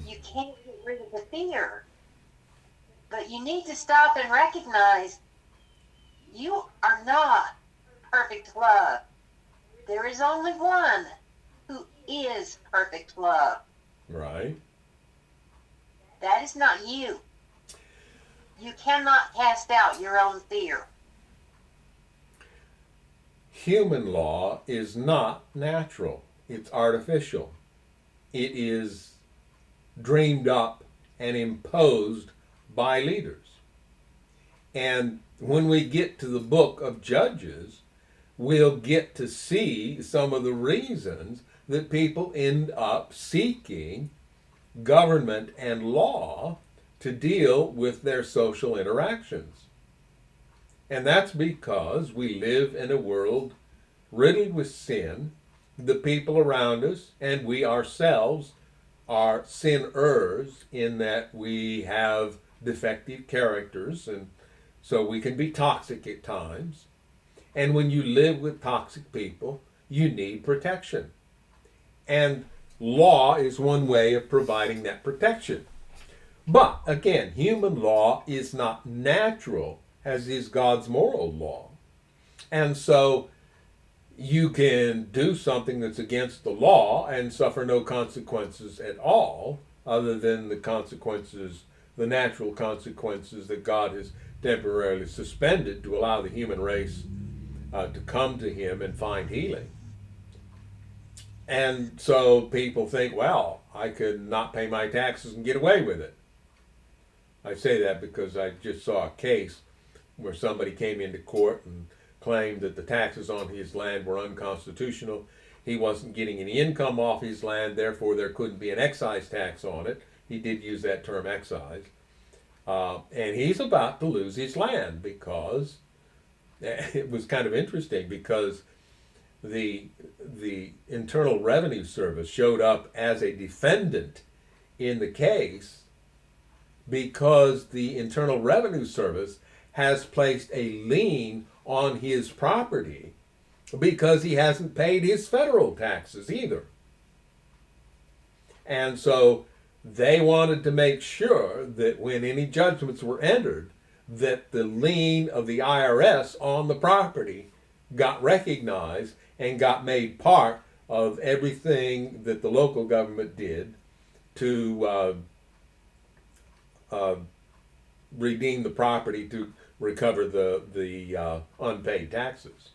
You can't get rid of the fear. But you need to stop and recognize you are not perfect love. There is only one who is perfect love. Right. That is not you. You cannot cast out your own fear. Human law is not natural. It's artificial. It is dreamed up and imposed by leaders. And when we get to the book of Judges, we'll get to see some of the reasons that people end up seeking government and law to deal with their social interactions. And that's because we live in a world riddled with sin. The people around us and we ourselves are sinners in that we have defective characters, and so we can be toxic at times. And when you live with toxic people, you need protection. And law is one way of providing that protection. But again, human law is not natural, as is God's moral law. And so you can do something that's against the law and suffer no consequences at all, other than the consequences, the natural consequences that God has temporarily suspended to allow the human race to come to Him and find healing. And so people think, well, I could not pay my taxes and get away with it. I say that because I just saw a case where somebody came into court and claimed that the taxes on his land were unconstitutional. He wasn't getting any income off his land, therefore there couldn't be an excise tax on it. He did use that term, excise. And he's about to lose his land because it was kind of interesting, because the Internal Revenue Service showed up as a defendant in the case because the Internal Revenue Service has placed a lien on his property because he hasn't paid his federal taxes either. And so they wanted to make sure that when any judgments were entered, that the lien of the IRS on the property got recognized and got made part of everything that the local government did to redeem the property to recover the unpaid taxes.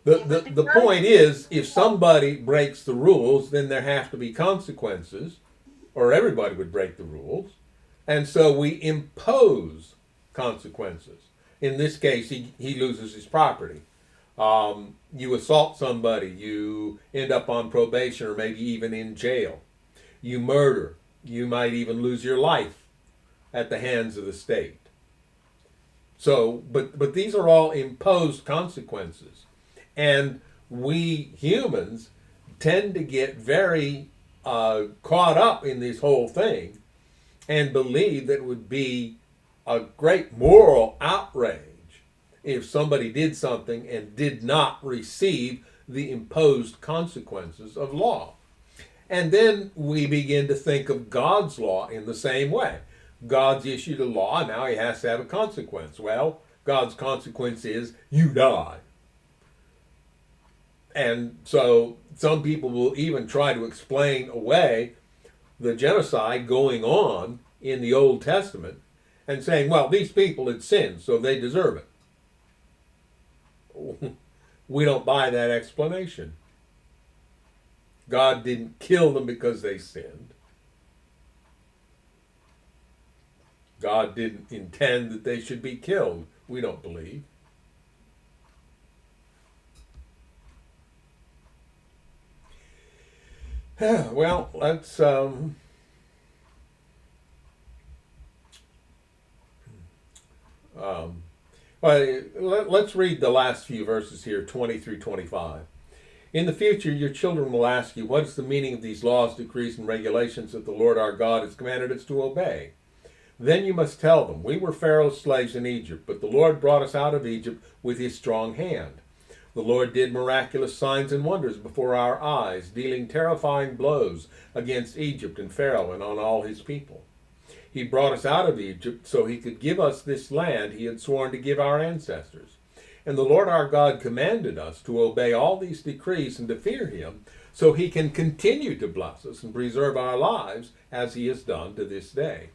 The point is, if somebody breaks the rules, then there have to be consequences, or everybody would break the rules. And so we impose consequences. In this case, he loses his property. You assault somebody, you end up on probation or maybe even in jail. You murder, you might even lose your life at the hands of the state. So, but these are all imposed consequences. And we humans tend to get very caught up in this whole thing and believe that it would be a great moral outrage if somebody did something and did not receive the imposed consequences of law. And then we begin to think of God's law in the same way. God's issued a law, now he has to have a consequence. Well, God's consequence is you die. And so some people will even try to explain away the genocide going on in the Old Testament and saying, well, these people had sinned, so they deserve it. We don't buy that explanation. God didn't kill them because they sinned. God didn't intend that they should be killed. We don't believe. Well, let's let's read the last few verses here, 20 through 25. In the future, your children will ask you, what is the meaning of these laws, decrees, and regulations that the Lord our God has commanded us to obey? Then you must tell them, we were Pharaoh's slaves in Egypt, but the Lord brought us out of Egypt with his strong hand. The Lord did miraculous signs and wonders before our eyes, dealing terrifying blows against Egypt and Pharaoh and on all his people. He brought us out of Egypt so he could give us this land he had sworn to give our ancestors. And the Lord our God commanded us to obey all these decrees and to fear him, so he can continue to bless us and preserve our lives as he has done to this day.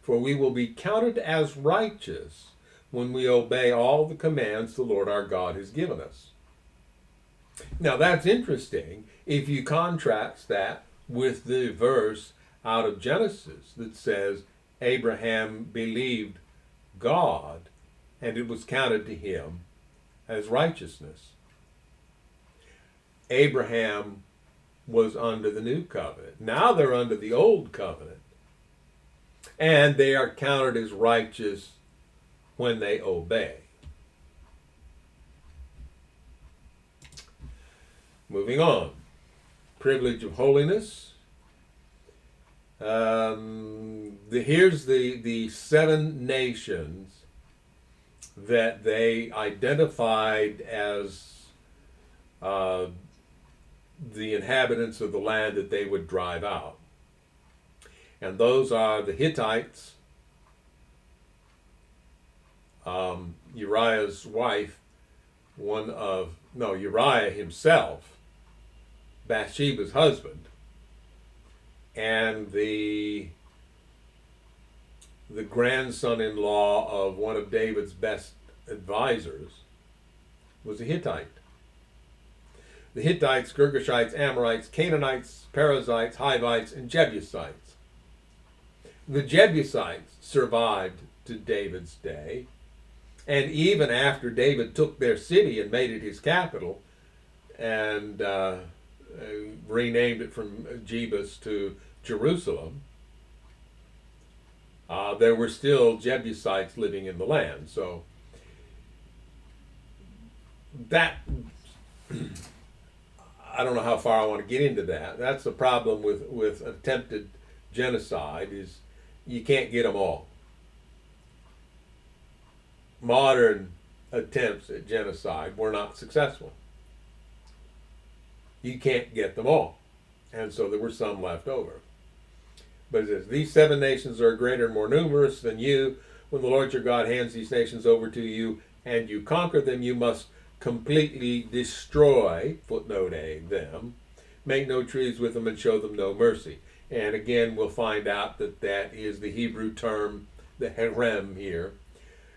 For we will be counted as righteous when we obey all the commands the Lord our God has given us. Now that's interesting if you contrast that with the verse out of Genesis that says Abraham believed God and it was counted to him as righteousness. Abraham was under the new covenant. Now they're under the old covenant. And they are counted as righteous when they obey. Moving on. Privilege of holiness. Here's the 7 nations that they identified as the inhabitants of the land that they would drive out. And those are the Hittites, Uriah's wife, Uriah himself, Bathsheba's husband, and the grandson-in-law of one of David's best advisors was a Hittite. The Hittites, Girgashites, Amorites, Canaanites, Perizzites, Hivites, and Jebusites. The Jebusites survived to David's day, and even after David took their city and made it his capital and renamed it from Jebus to Jerusalem, there were still Jebusites living in the land. So that I don't know how far I want to get into that. That's the problem with attempted genocide, is you can't get them all. Modern attempts at genocide were not successful. You can't get them all. And so there were some left over. But it says, these 7 nations are greater and more numerous than you. When the Lord your God hands these nations over to you and you conquer them, you must completely destroy, footnote A, them, make no treaties with them and show them no mercy. And again, we'll find out that that is the Hebrew term, the herem here,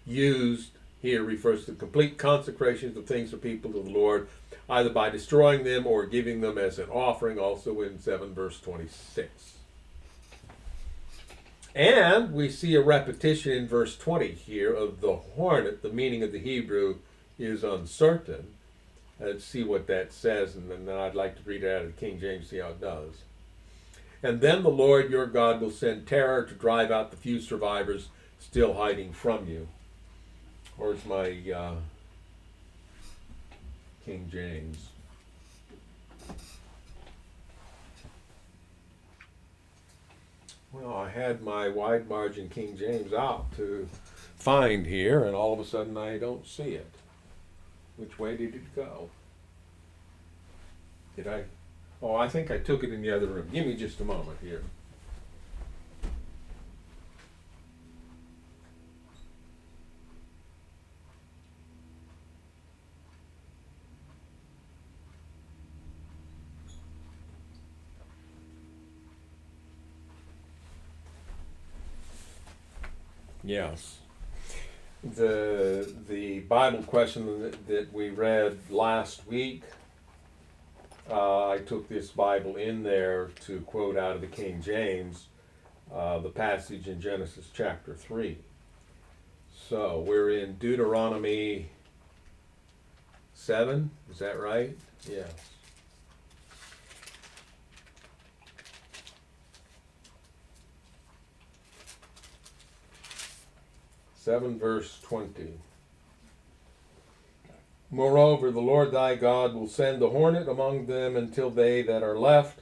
used here refers to complete consecration of things for people to the Lord, either by destroying them or giving them as an offering, also in 7 verse 26. And we see a repetition in verse 20 here of the hornet. The meaning of the Hebrew is uncertain. Let's see what that says, and then I'd like to read it out of the King James, see how it does. And then the Lord your God will send terror to drive out the few survivors still hiding from you. Where's my King James? Well, I had my wide margin King James out to find here, and all of a sudden I don't see it. Which way did it go? Did I? Oh, I think I took it in the other room. Give me just a moment here. Yes. The Bible question that we read last week, I took this Bible in there to quote out of the King James, the passage in Genesis chapter 3. So we're in Deuteronomy 7, is that right? Yes. 7 verse 20. Moreover, the Lord thy God will send the hornet among them until they that are left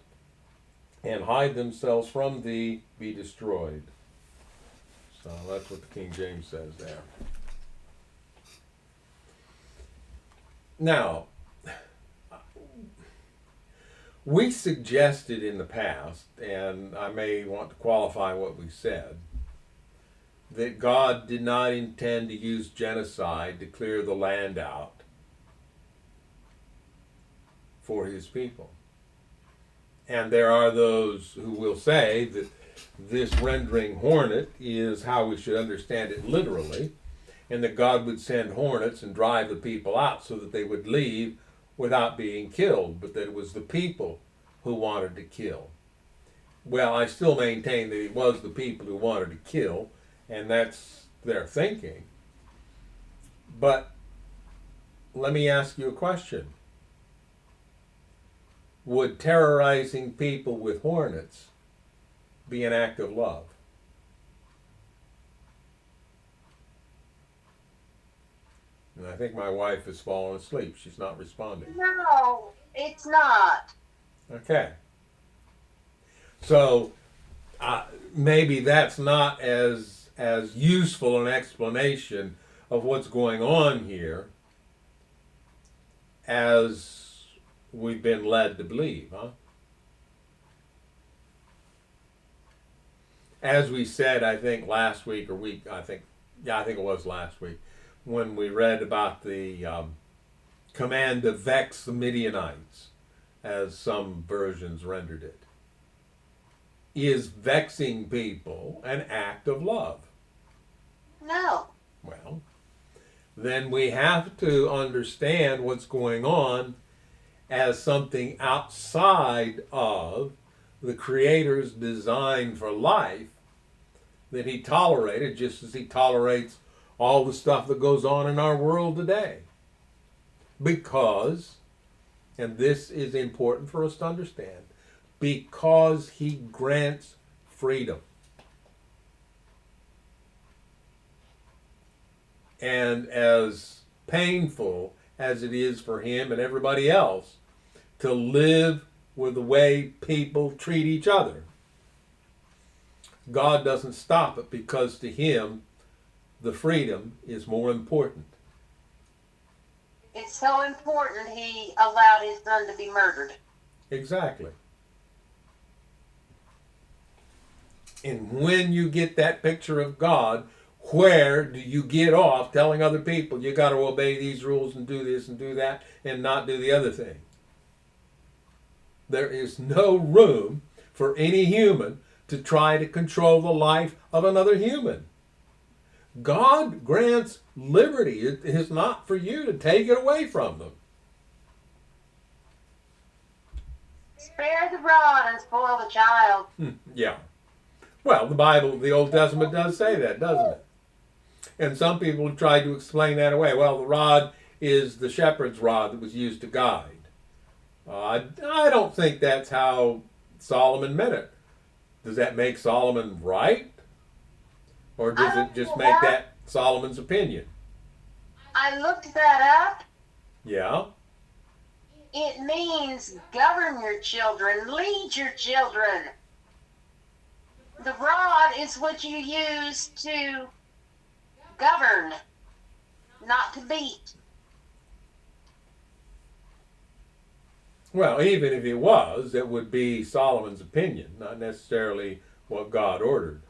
and hide themselves from thee be destroyed. So that's what the King James says there. Now, we suggested in the past, and I may want to qualify what we said, that God did not intend to use genocide to clear the land out for his people. And there are those who will say that this rendering hornet is how we should understand it literally, and that God would send hornets and drive the people out so that they would leave without being killed, but that it was the people who wanted to kill. Well, I still maintain that it was the people who wanted to kill, and that's their thinking. But let me ask you a question. Would terrorizing people with hornets be an act of love? And I think my wife has fallen asleep. She's not responding. No, it's not. Okay. So maybe that's not as useful an explanation of what's going on here as we've been led to believe, huh? As we said, I think last week I think it was last week, when we read about the command to vex the Midianites, as some versions rendered it. Is vexing people an act of love? No. Well, then we have to understand what's going on as something outside of the Creator's design for life that He tolerated, just as He tolerates all the stuff that goes on in our world today. Because, and this is important for us to understand, because He grants freedom. And as painful as it is for Him and everybody else to live with the way people treat each other, God doesn't stop it, because to Him the freedom is more important. It's so important He allowed His Son to be murdered. Exactly. And when you get that picture of God, where do you get off telling other people you got to obey these rules and do this and do that and not do the other thing? There is no room for any human to try to control the life of another human. God grants liberty. It is not for you to take it away from them. Spare the rod and spoil the child. Yeah. Well, the Bible, the Old Testament does say that, doesn't it? And some people have tried to explain that away. Well, the rod is the shepherd's rod that was used to guide. I don't think that's how Solomon meant it. Does that make Solomon right? Or does it just make that Solomon's opinion? I looked that up. Yeah. It means govern your children, lead your children. The rod is what you use to govern, not to beat. Well, even if it was, it would be Solomon's opinion, not necessarily what God ordered.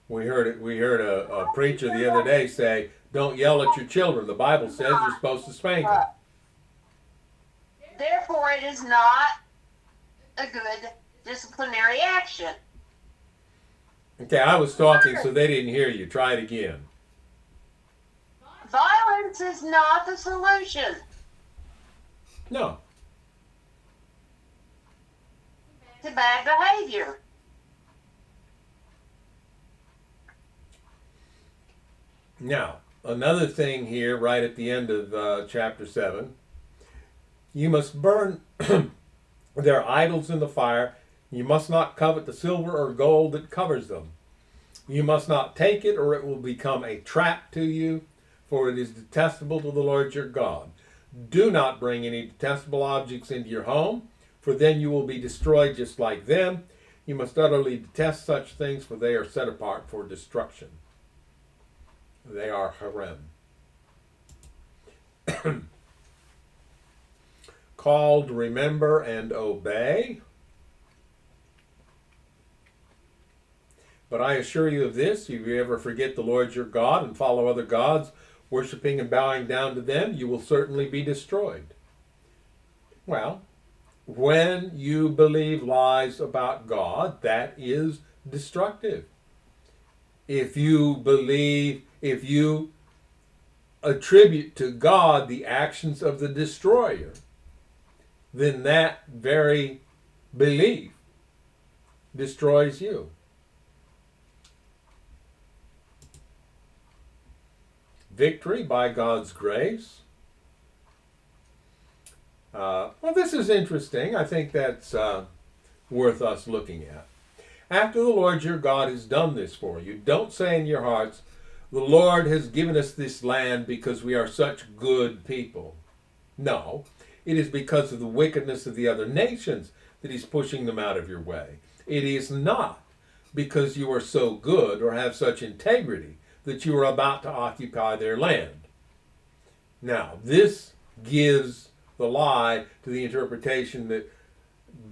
We heard a preacher the other day say, "Don't yell at your children. The Bible says you're supposed to spank them." Therefore, it is not a good disciplinary action. Okay, I was talking so they didn't hear you. Try it again. Violence is not the solution. No. To bad behavior. Now, another thing here, right at the end of chapter 7, you must burn their idols in the fire. You must not covet the silver or gold that covers them. You must not take it, or it will become a trap to you, for it is detestable to the Lord your God. Do not bring any detestable objects into your home, for then you will be destroyed just like them. You must utterly detest such things, for they are set apart for destruction. They are harem. Called remember and obey. But I assure you of this, if you ever forget the Lord your God and follow other gods, worshiping and bowing down to them, you will certainly be destroyed. Well, when you believe lies about God, that is destructive. If you attribute to God the actions of the destroyer, then that very belief destroys you. Victory by God's grace. Well, this is interesting. I think that's worth us looking at. After the Lord your God has done this for you, don't say in your hearts, the Lord has given us this land because we are such good people. No, it is because of the wickedness of the other nations that he's pushing them out of your way. It is not because you are so good or have such integrity that you are about to occupy their land. Now, this gives the lie to the interpretation that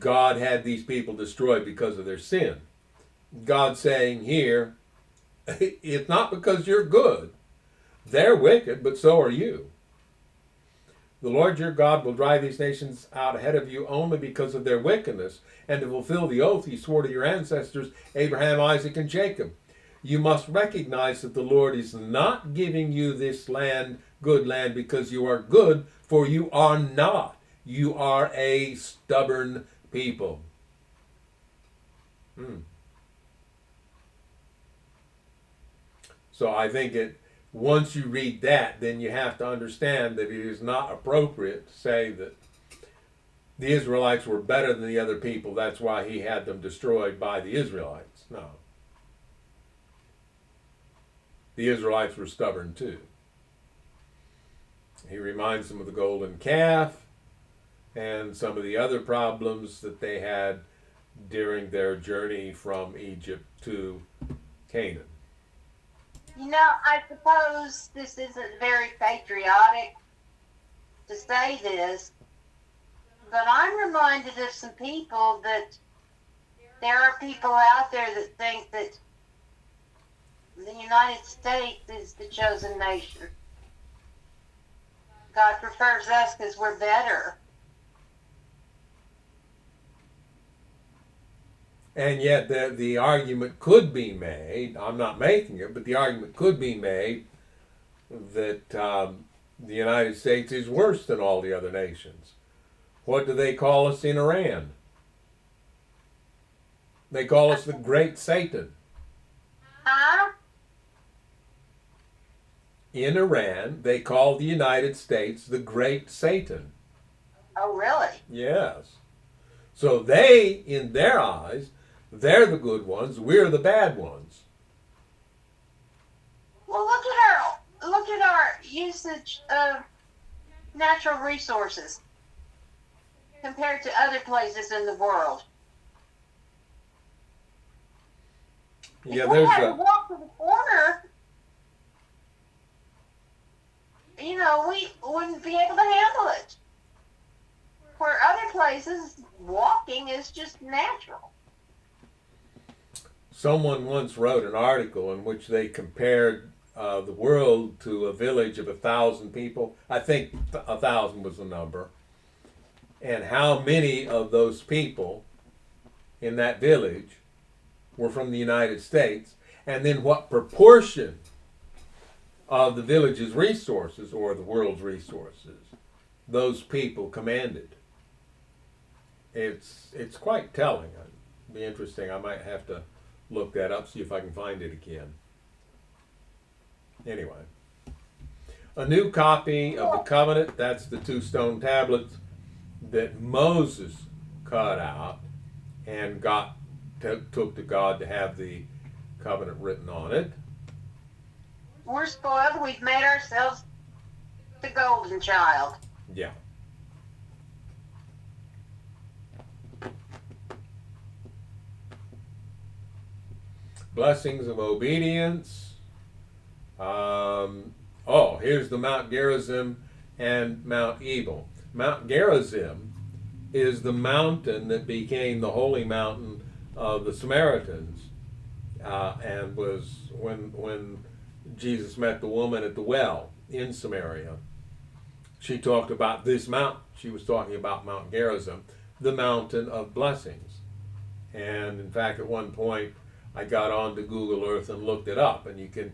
God had these people destroyed because of their sin. God's saying here, it's not because you're good. They're wicked, but so are you. The Lord your God will drive these nations out ahead of you only because of their wickedness, and to fulfill the oath he swore to your ancestors, Abraham, Isaac, and Jacob. You must recognize that the Lord is not giving you this land, good land, because you are good, for you are not. You are a stubborn people. So I think once you read that, then you have to understand that it is not appropriate to say that the Israelites were better than the other people. That's why he had them destroyed by the Israelites. No. The Israelites were stubborn too. He reminds them of the golden calf and some of the other problems that they had during their journey from Egypt to Canaan. You know, I suppose this isn't very patriotic to say this, but I'm reminded of some people that there are people out there that think that the United States is the chosen nation. God prefers us because we're better. And yet the argument could be made, I'm not making it, but the argument could be made that the United States is worse than all the other nations. What do they call us in Iran? They call us the Great Satan. Huh? In Iran, they call the United States the Great Satan. Oh, really? Yes. So they, in their eyes, they're the good ones, we're the bad ones. Well, look at our usage of natural resources compared to other places in the world. Yeah, if we had to walk to the corner, you know, we wouldn't be able to handle it. Where other places, walking is just natural. Someone once wrote an article in which they compared the world to a village of 1,000 people. I think 1,000 was the number. And how many of those people in that village were from the United States, and then what proportion of the village's resources or the world's resources those people commanded. It's quite telling. It'd be interesting. I might have to look that up, see if I can find it again. Anyway, a new copy of the covenant, that's the 2 stone tablets that Moses cut out and took to God to have the covenant written on it. We're spoiled. We've made ourselves the golden child. Yeah. Blessings of obedience. Here's the Mount Gerizim and Mount Ebal. Mount Gerizim is the mountain that became the holy mountain of the Samaritans, and was when Jesus met the woman at the well in Samaria. She talked about this mountain. she was talking about Mount Gerizim, the mountain of blessings. And in fact, at one point, I got onto Google Earth and looked it up, and you can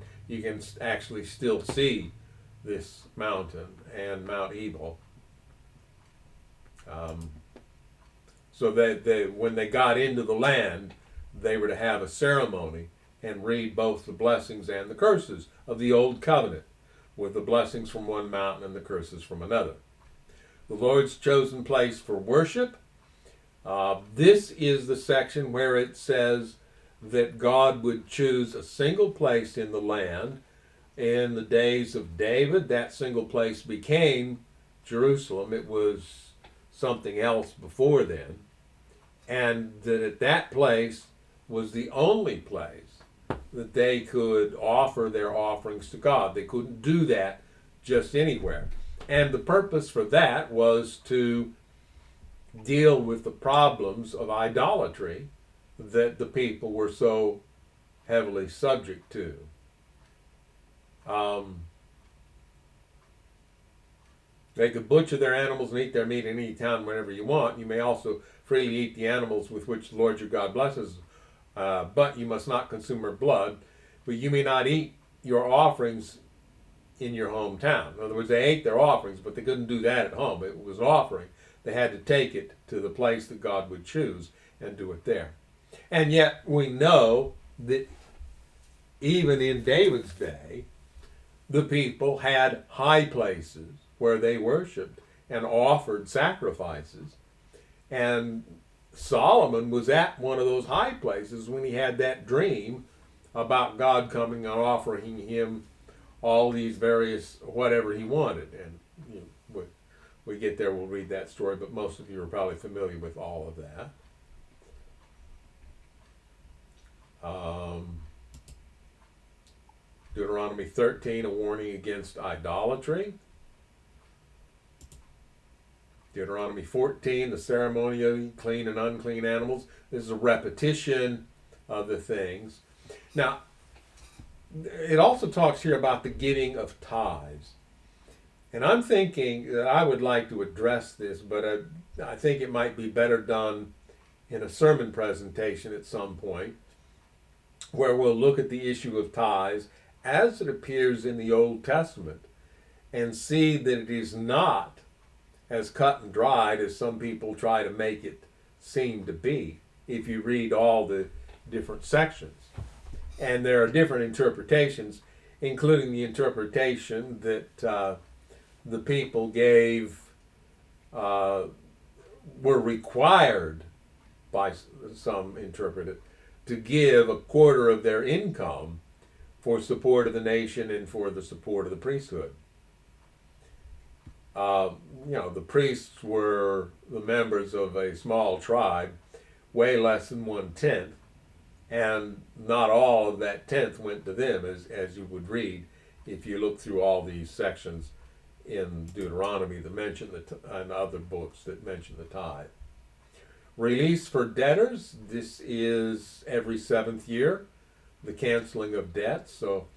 actually still see this mountain and Mount Ebal. So that when they got into the land, they were to have a ceremony and read both the blessings and the curses of the old covenant, with the blessings from one mountain and the curses from another. The Lord's chosen place for worship. This is the section where it says that God would choose a single place in the land. In the days of David, that single place became Jerusalem. It was something else before then. And that at that place was the only place that they could offer their offerings to God. They couldn't do that just anywhere. And the purpose for that was to deal with the problems of idolatry that the people were so heavily subject to. They could butcher their animals and eat their meat in any town whenever you want. You may also freely eat the animals with which the Lord your God blesses, but you must not consume their blood. But you may not eat your offerings in your hometown. In other words, they ate their offerings, but they couldn't do that at home. It was an offering. They had to take it to the place that God would choose and do it there. And yet we know that even in David's day, the people had high places where they worshiped and offered sacrifices. And Solomon was at one of those high places when he had that dream about God coming and offering him all these various whatever he wanted. And when we get there, we'll read that story, but most of you are probably familiar with all of that. Deuteronomy 13, a warning against idolatry. Deuteronomy 14, the ceremony of clean and unclean animals. This is a repetition of the things. Now, it also talks here about the giving of tithes. And I'm thinking that I would like to address this, but I think it might be better done in a sermon presentation at some point, where we'll look at the issue of tithes as it appears in the Old Testament and see that it is not as cut and dried as some people try to make it seem to be if you read all the different sections. And there are different interpretations, including the interpretation that the people gave, were required by some interpret it, to give a quarter of their income for support of the nation and for the support of the priesthood. The priests were the members of a small tribe, way less than 1/10, and not all of that tenth went to them, as you would read if you look through all these sections in Deuteronomy that mention and other books that mention the tithe. Release for debtors, this is every 7th year, the canceling of debts. So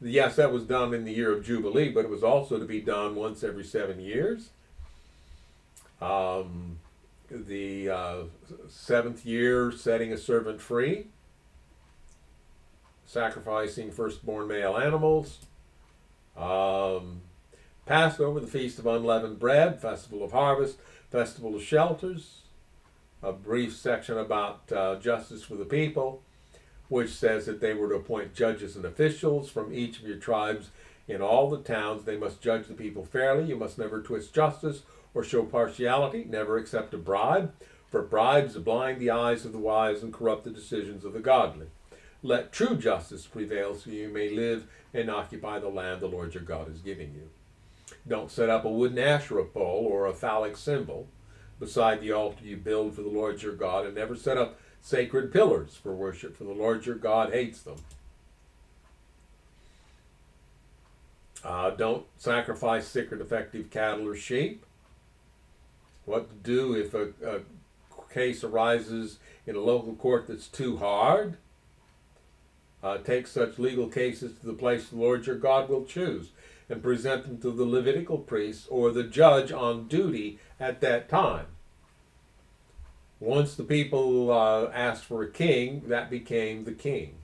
yes, that was done in the year of Jubilee, but it was also to be done once every 7 years. The 7th year, setting a servant free, sacrificing firstborn male animals, Passover, the Feast of Unleavened Bread, Festival of Harvest, Festival of Shelters, a brief section about justice for the people, which says that they were to appoint judges and officials from each of your tribes in all the towns. They must judge the people fairly. You must never twist justice or show partiality. Never accept a bribe, for bribes blind the eyes of the wise and corrupt the decisions of the godly. Let true justice prevail so you may live and occupy the land the Lord your God is giving you. Don't set up a wooden Asherah pole or a phallic symbol beside the altar you build for the Lord your God, and never set up sacred pillars for worship, for the Lord your God hates them. Don't sacrifice sick or defective cattle or sheep. What to do if a case arises in a local court that's too hard. Take such legal cases to the place the Lord your God will choose. and present them to the Levitical priest or the judge on duty at that time. Once the people asked for a king, that became the king.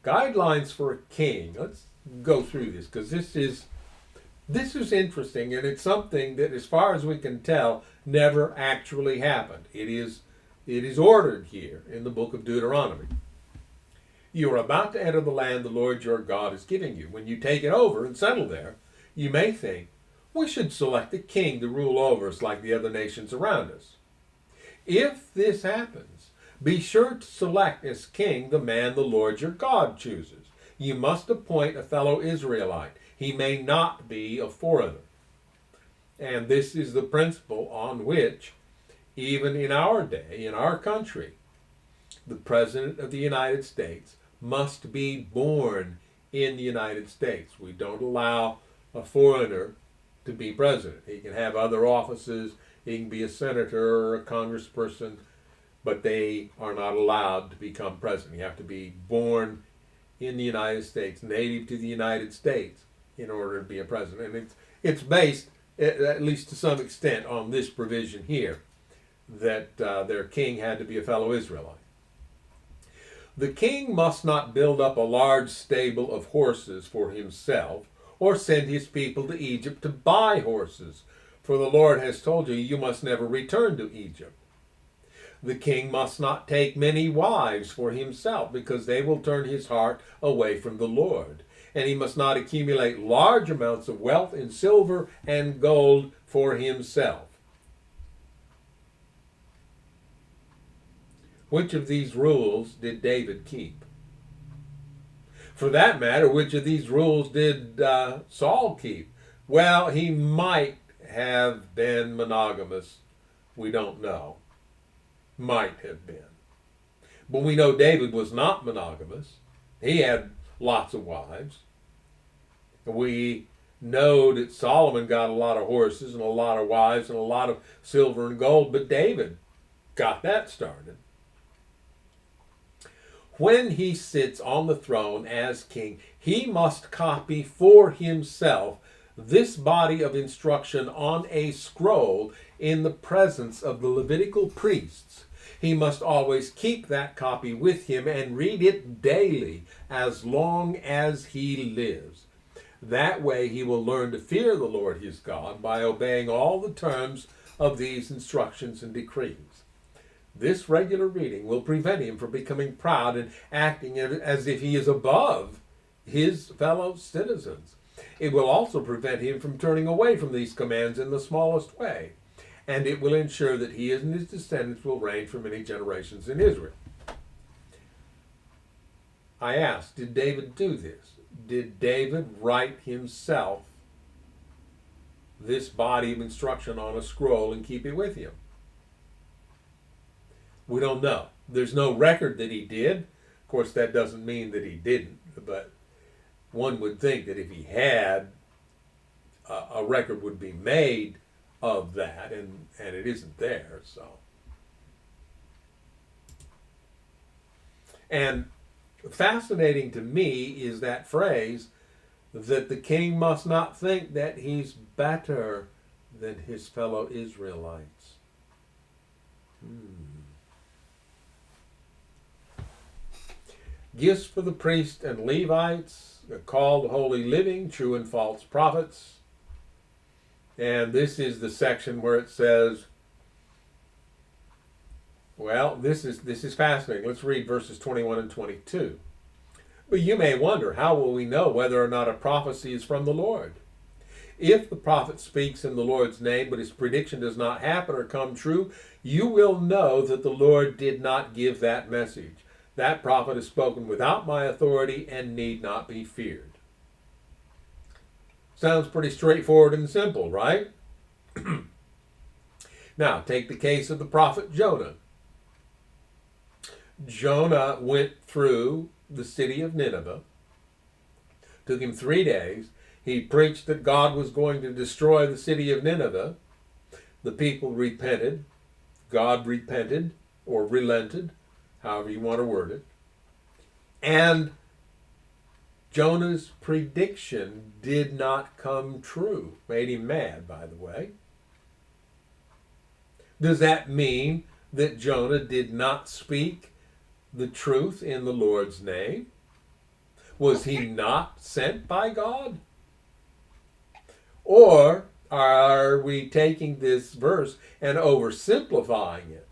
Guidelines for a king. Let's go through this, because this is interesting, and it's something that, as far as we can tell, never actually happened. It is ordered here in the book of Deuteronomy. You are about to enter the land the Lord your God is giving you. When you take it over and settle there, you may think, we should select a king to rule over us like the other nations around us. If this happens, be sure to select as king the man the Lord your God chooses. You must appoint a fellow Israelite. He may not be a foreigner. And this is the principle on which, even in our day, in our country, the President of the United States must be born in the United States. We don't allow a foreigner to be president. He can have other offices. He can be a senator or a congressperson, but they are not allowed to become president. You have to be born in the United States, native to the United States, in order to be a president. And it's based, at least to some extent, on this provision here, that their king had to be a fellow Israelite. The king must not build up a large stable of horses for himself, or send his people to Egypt to buy horses, for the Lord has told you, you must never return to Egypt. The king must not take many wives for himself, because they will turn his heart away from the Lord. And he must not accumulate large amounts of wealth in silver and gold for himself. Which of these rules did David keep? For that matter, which of these rules did Saul keep? Well, he might have been monogamous. We don't know. Might have been. But we know David was not monogamous. He had lots of wives. We know that Solomon got a lot of horses and a lot of wives and a lot of silver and gold, but David got that started. When he sits on the throne as king, he must copy for himself this body of instruction on a scroll in the presence of the Levitical priests. He must always keep that copy with him and read it daily as long as he lives. That way he will learn to fear the Lord his God by obeying all the terms of these instructions and decrees. This regular reading will prevent him from becoming proud and acting as if he is above his fellow citizens. It will also prevent him from turning away from these commands in the smallest way. And it will ensure that he and his descendants will reign for many generations in Israel. I asked, did David do this? Did David write himself this body of instruction on a scroll and keep it with him? We don't know. There's no record that he did. Of course, that doesn't mean that he didn't, but one would think that if he had, a record would be made of that, and it isn't there. So, and fascinating to me is that phrase that the king must not think that he's better than his fellow Israelites. Gifts for the priests and Levites, called holy living, true and false prophets. And this is the section where it says, well, this is fascinating. Let's read verses 21 and 22. But you may wonder, how will we know whether or not a prophecy is from the Lord? If the prophet speaks in the Lord's name, but his prediction does not happen or come true, you will know that the Lord did not give that message. That prophet has spoken without my authority and need not be feared. Sounds pretty straightforward and simple, right? Now, take the case of the prophet Jonah. Jonah went through the city of Nineveh. Took him 3 days. He preached that God was going to destroy the city of Nineveh. The people repented. God repented or relented, however you want to word it. And Jonah's prediction did not come true. Made him mad, by the way. Does that mean that Jonah did not speak the truth in the Lord's name? Was he not sent by God? Or are we taking this verse and oversimplifying it?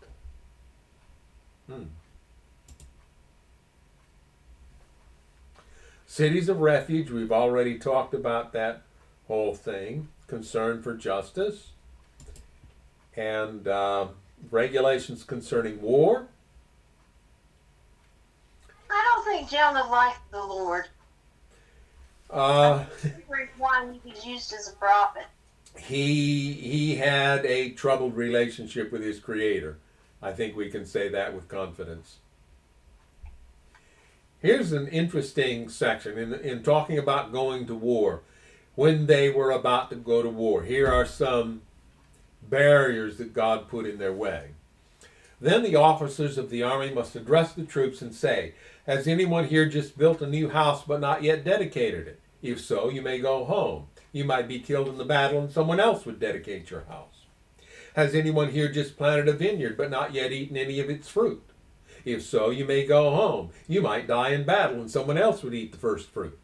Cities of refuge, we've already talked about that whole thing. Concern for justice. And regulations concerning war. I don't think Jonah liked the Lord. Uh, One, he was used as a prophet. he had a troubled relationship with his Creator. I think we can say that with confidence. Here's an interesting section in talking about going to war. When they were about to go to war, here are some barriers that God put in their way. Then the officers of the army must address the troops and say, "Has anyone here just built a new house but not yet dedicated it? If so, you may go home. You might be killed in the battle and someone else would dedicate your house. Has anyone here just planted a vineyard but not yet eaten any of its fruit? If so, you may go home. You might die in battle and someone else would eat the first fruit.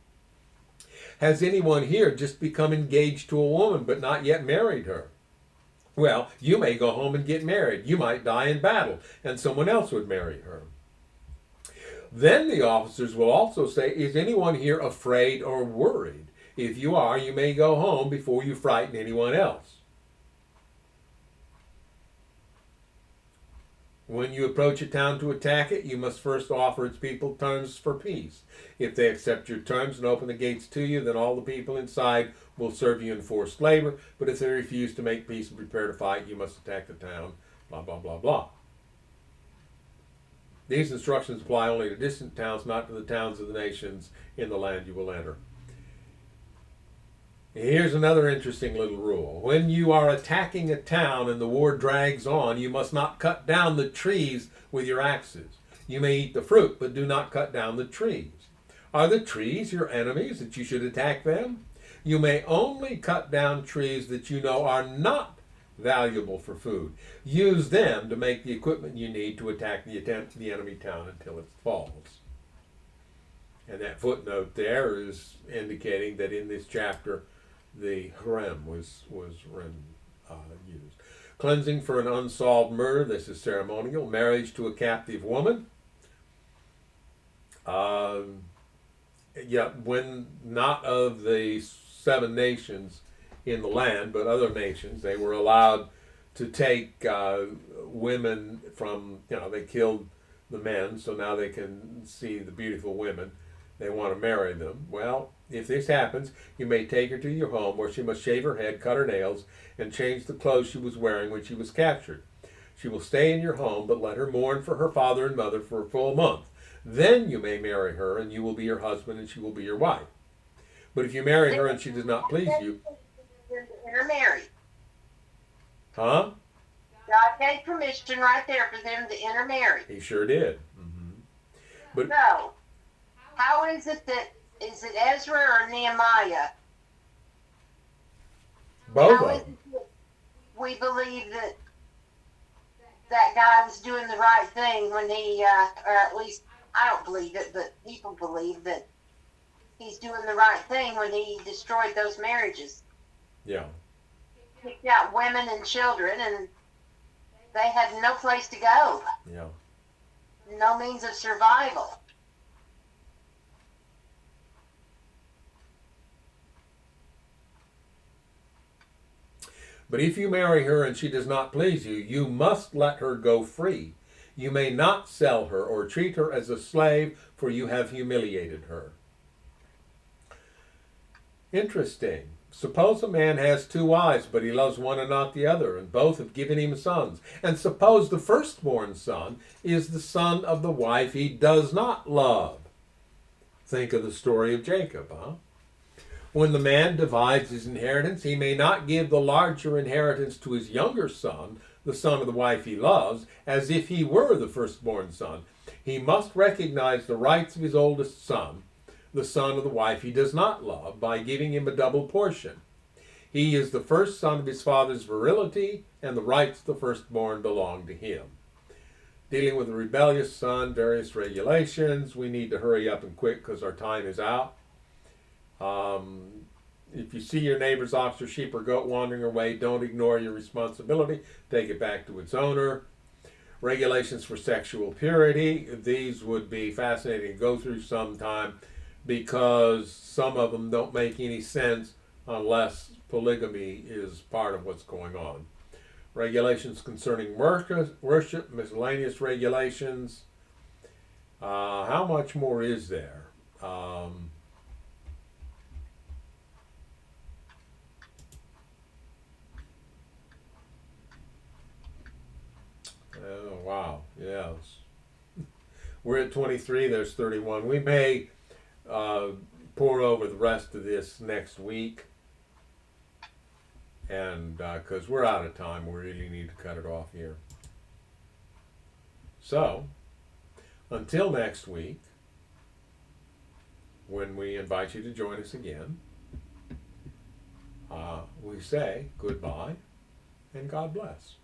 Has anyone here just become engaged to a woman but not yet married her? Well, you may go home and get married. You might die in battle and someone else would marry her." Then the officers will also say, "Is anyone here afraid or worried? If you are, you may go home before you frighten anyone else. When you approach a town to attack it, you must first offer its people terms for peace. If they accept your terms and open the gates to you, then all the people inside will serve you in forced labor. But if they refuse to make peace and prepare to fight, you must attack the town." Blah, blah, blah, blah. These instructions apply only to distant towns, not to the towns of the nations in the land you will enter. Here's another interesting little rule. When you are attacking a town and the war drags on, you must not cut down the trees with your axes. You may eat the fruit, but do not cut down the trees. Are the trees your enemies that you should attack them? You may only cut down trees that you know are not valuable for food. Use them to make the equipment you need to attack the enemy town until it falls. And that footnote there is indicating that in this chapter, the harem was used. Cleansing for an unsolved murder, this is ceremonial. Marriage to a captive woman. When not of the 7 nations in the land, but other nations, they were allowed to take women from, they killed the men, so now they can see the beautiful women. They want to marry them. Well, if this happens, you may take her to your home, where she must shave her head, cut her nails, and change the clothes she was wearing when she was captured. She will stay in your home, but let her mourn for her father and mother for a full month. Then you may marry her, and you will be your husband, and she will be your wife. But if you marry her and she does not please you... Intermarry. Huh? God gave permission right there for them to intermarry. He sure did. Mm-hmm. But so, how is it that, is it Ezra or Nehemiah? Both how of is them. It that we believe that that guy was doing the right thing when he, or at least I don't believe it, but people believe that he's doing the right thing when he destroyed those marriages. Yeah. Kicked out women and children, and they had no place to go. Yeah. No means of survival. But if you marry her and she does not please you, you must let her go free. You may not sell her or treat her as a slave, for you have humiliated her. Interesting. Suppose a man has 2 wives, but he loves one and not the other, and both have given him sons. And suppose the firstborn son is the son of the wife he does not love. Think of the story of Jacob, huh? When the man divides his inheritance, he may not give the larger inheritance to his younger son, the son of the wife he loves, as if he were the firstborn son. He must recognize the rights of his oldest son, the son of the wife he does not love by giving him a double portion. He is the first son of his father's virility, and the rights of the firstborn belong to him. Dealing with a rebellious son, various regulations. We need to hurry up and quick because our time is out. If you see your neighbor's ox or sheep or goat wandering away, don't ignore your responsibility. Take it back to its owner. Regulations for sexual purity. These would be fascinating to go through sometime because some of them don't make any sense unless polygamy is part of what's going on. Regulations concerning worship, miscellaneous regulations. How much more is there? Oh, wow, yes. We're at 23, there's 31. We may pour over the rest of this next week. And because we're out of time, we really need to cut it off here. So, until next week, when we invite you to join us again, we say goodbye and God bless.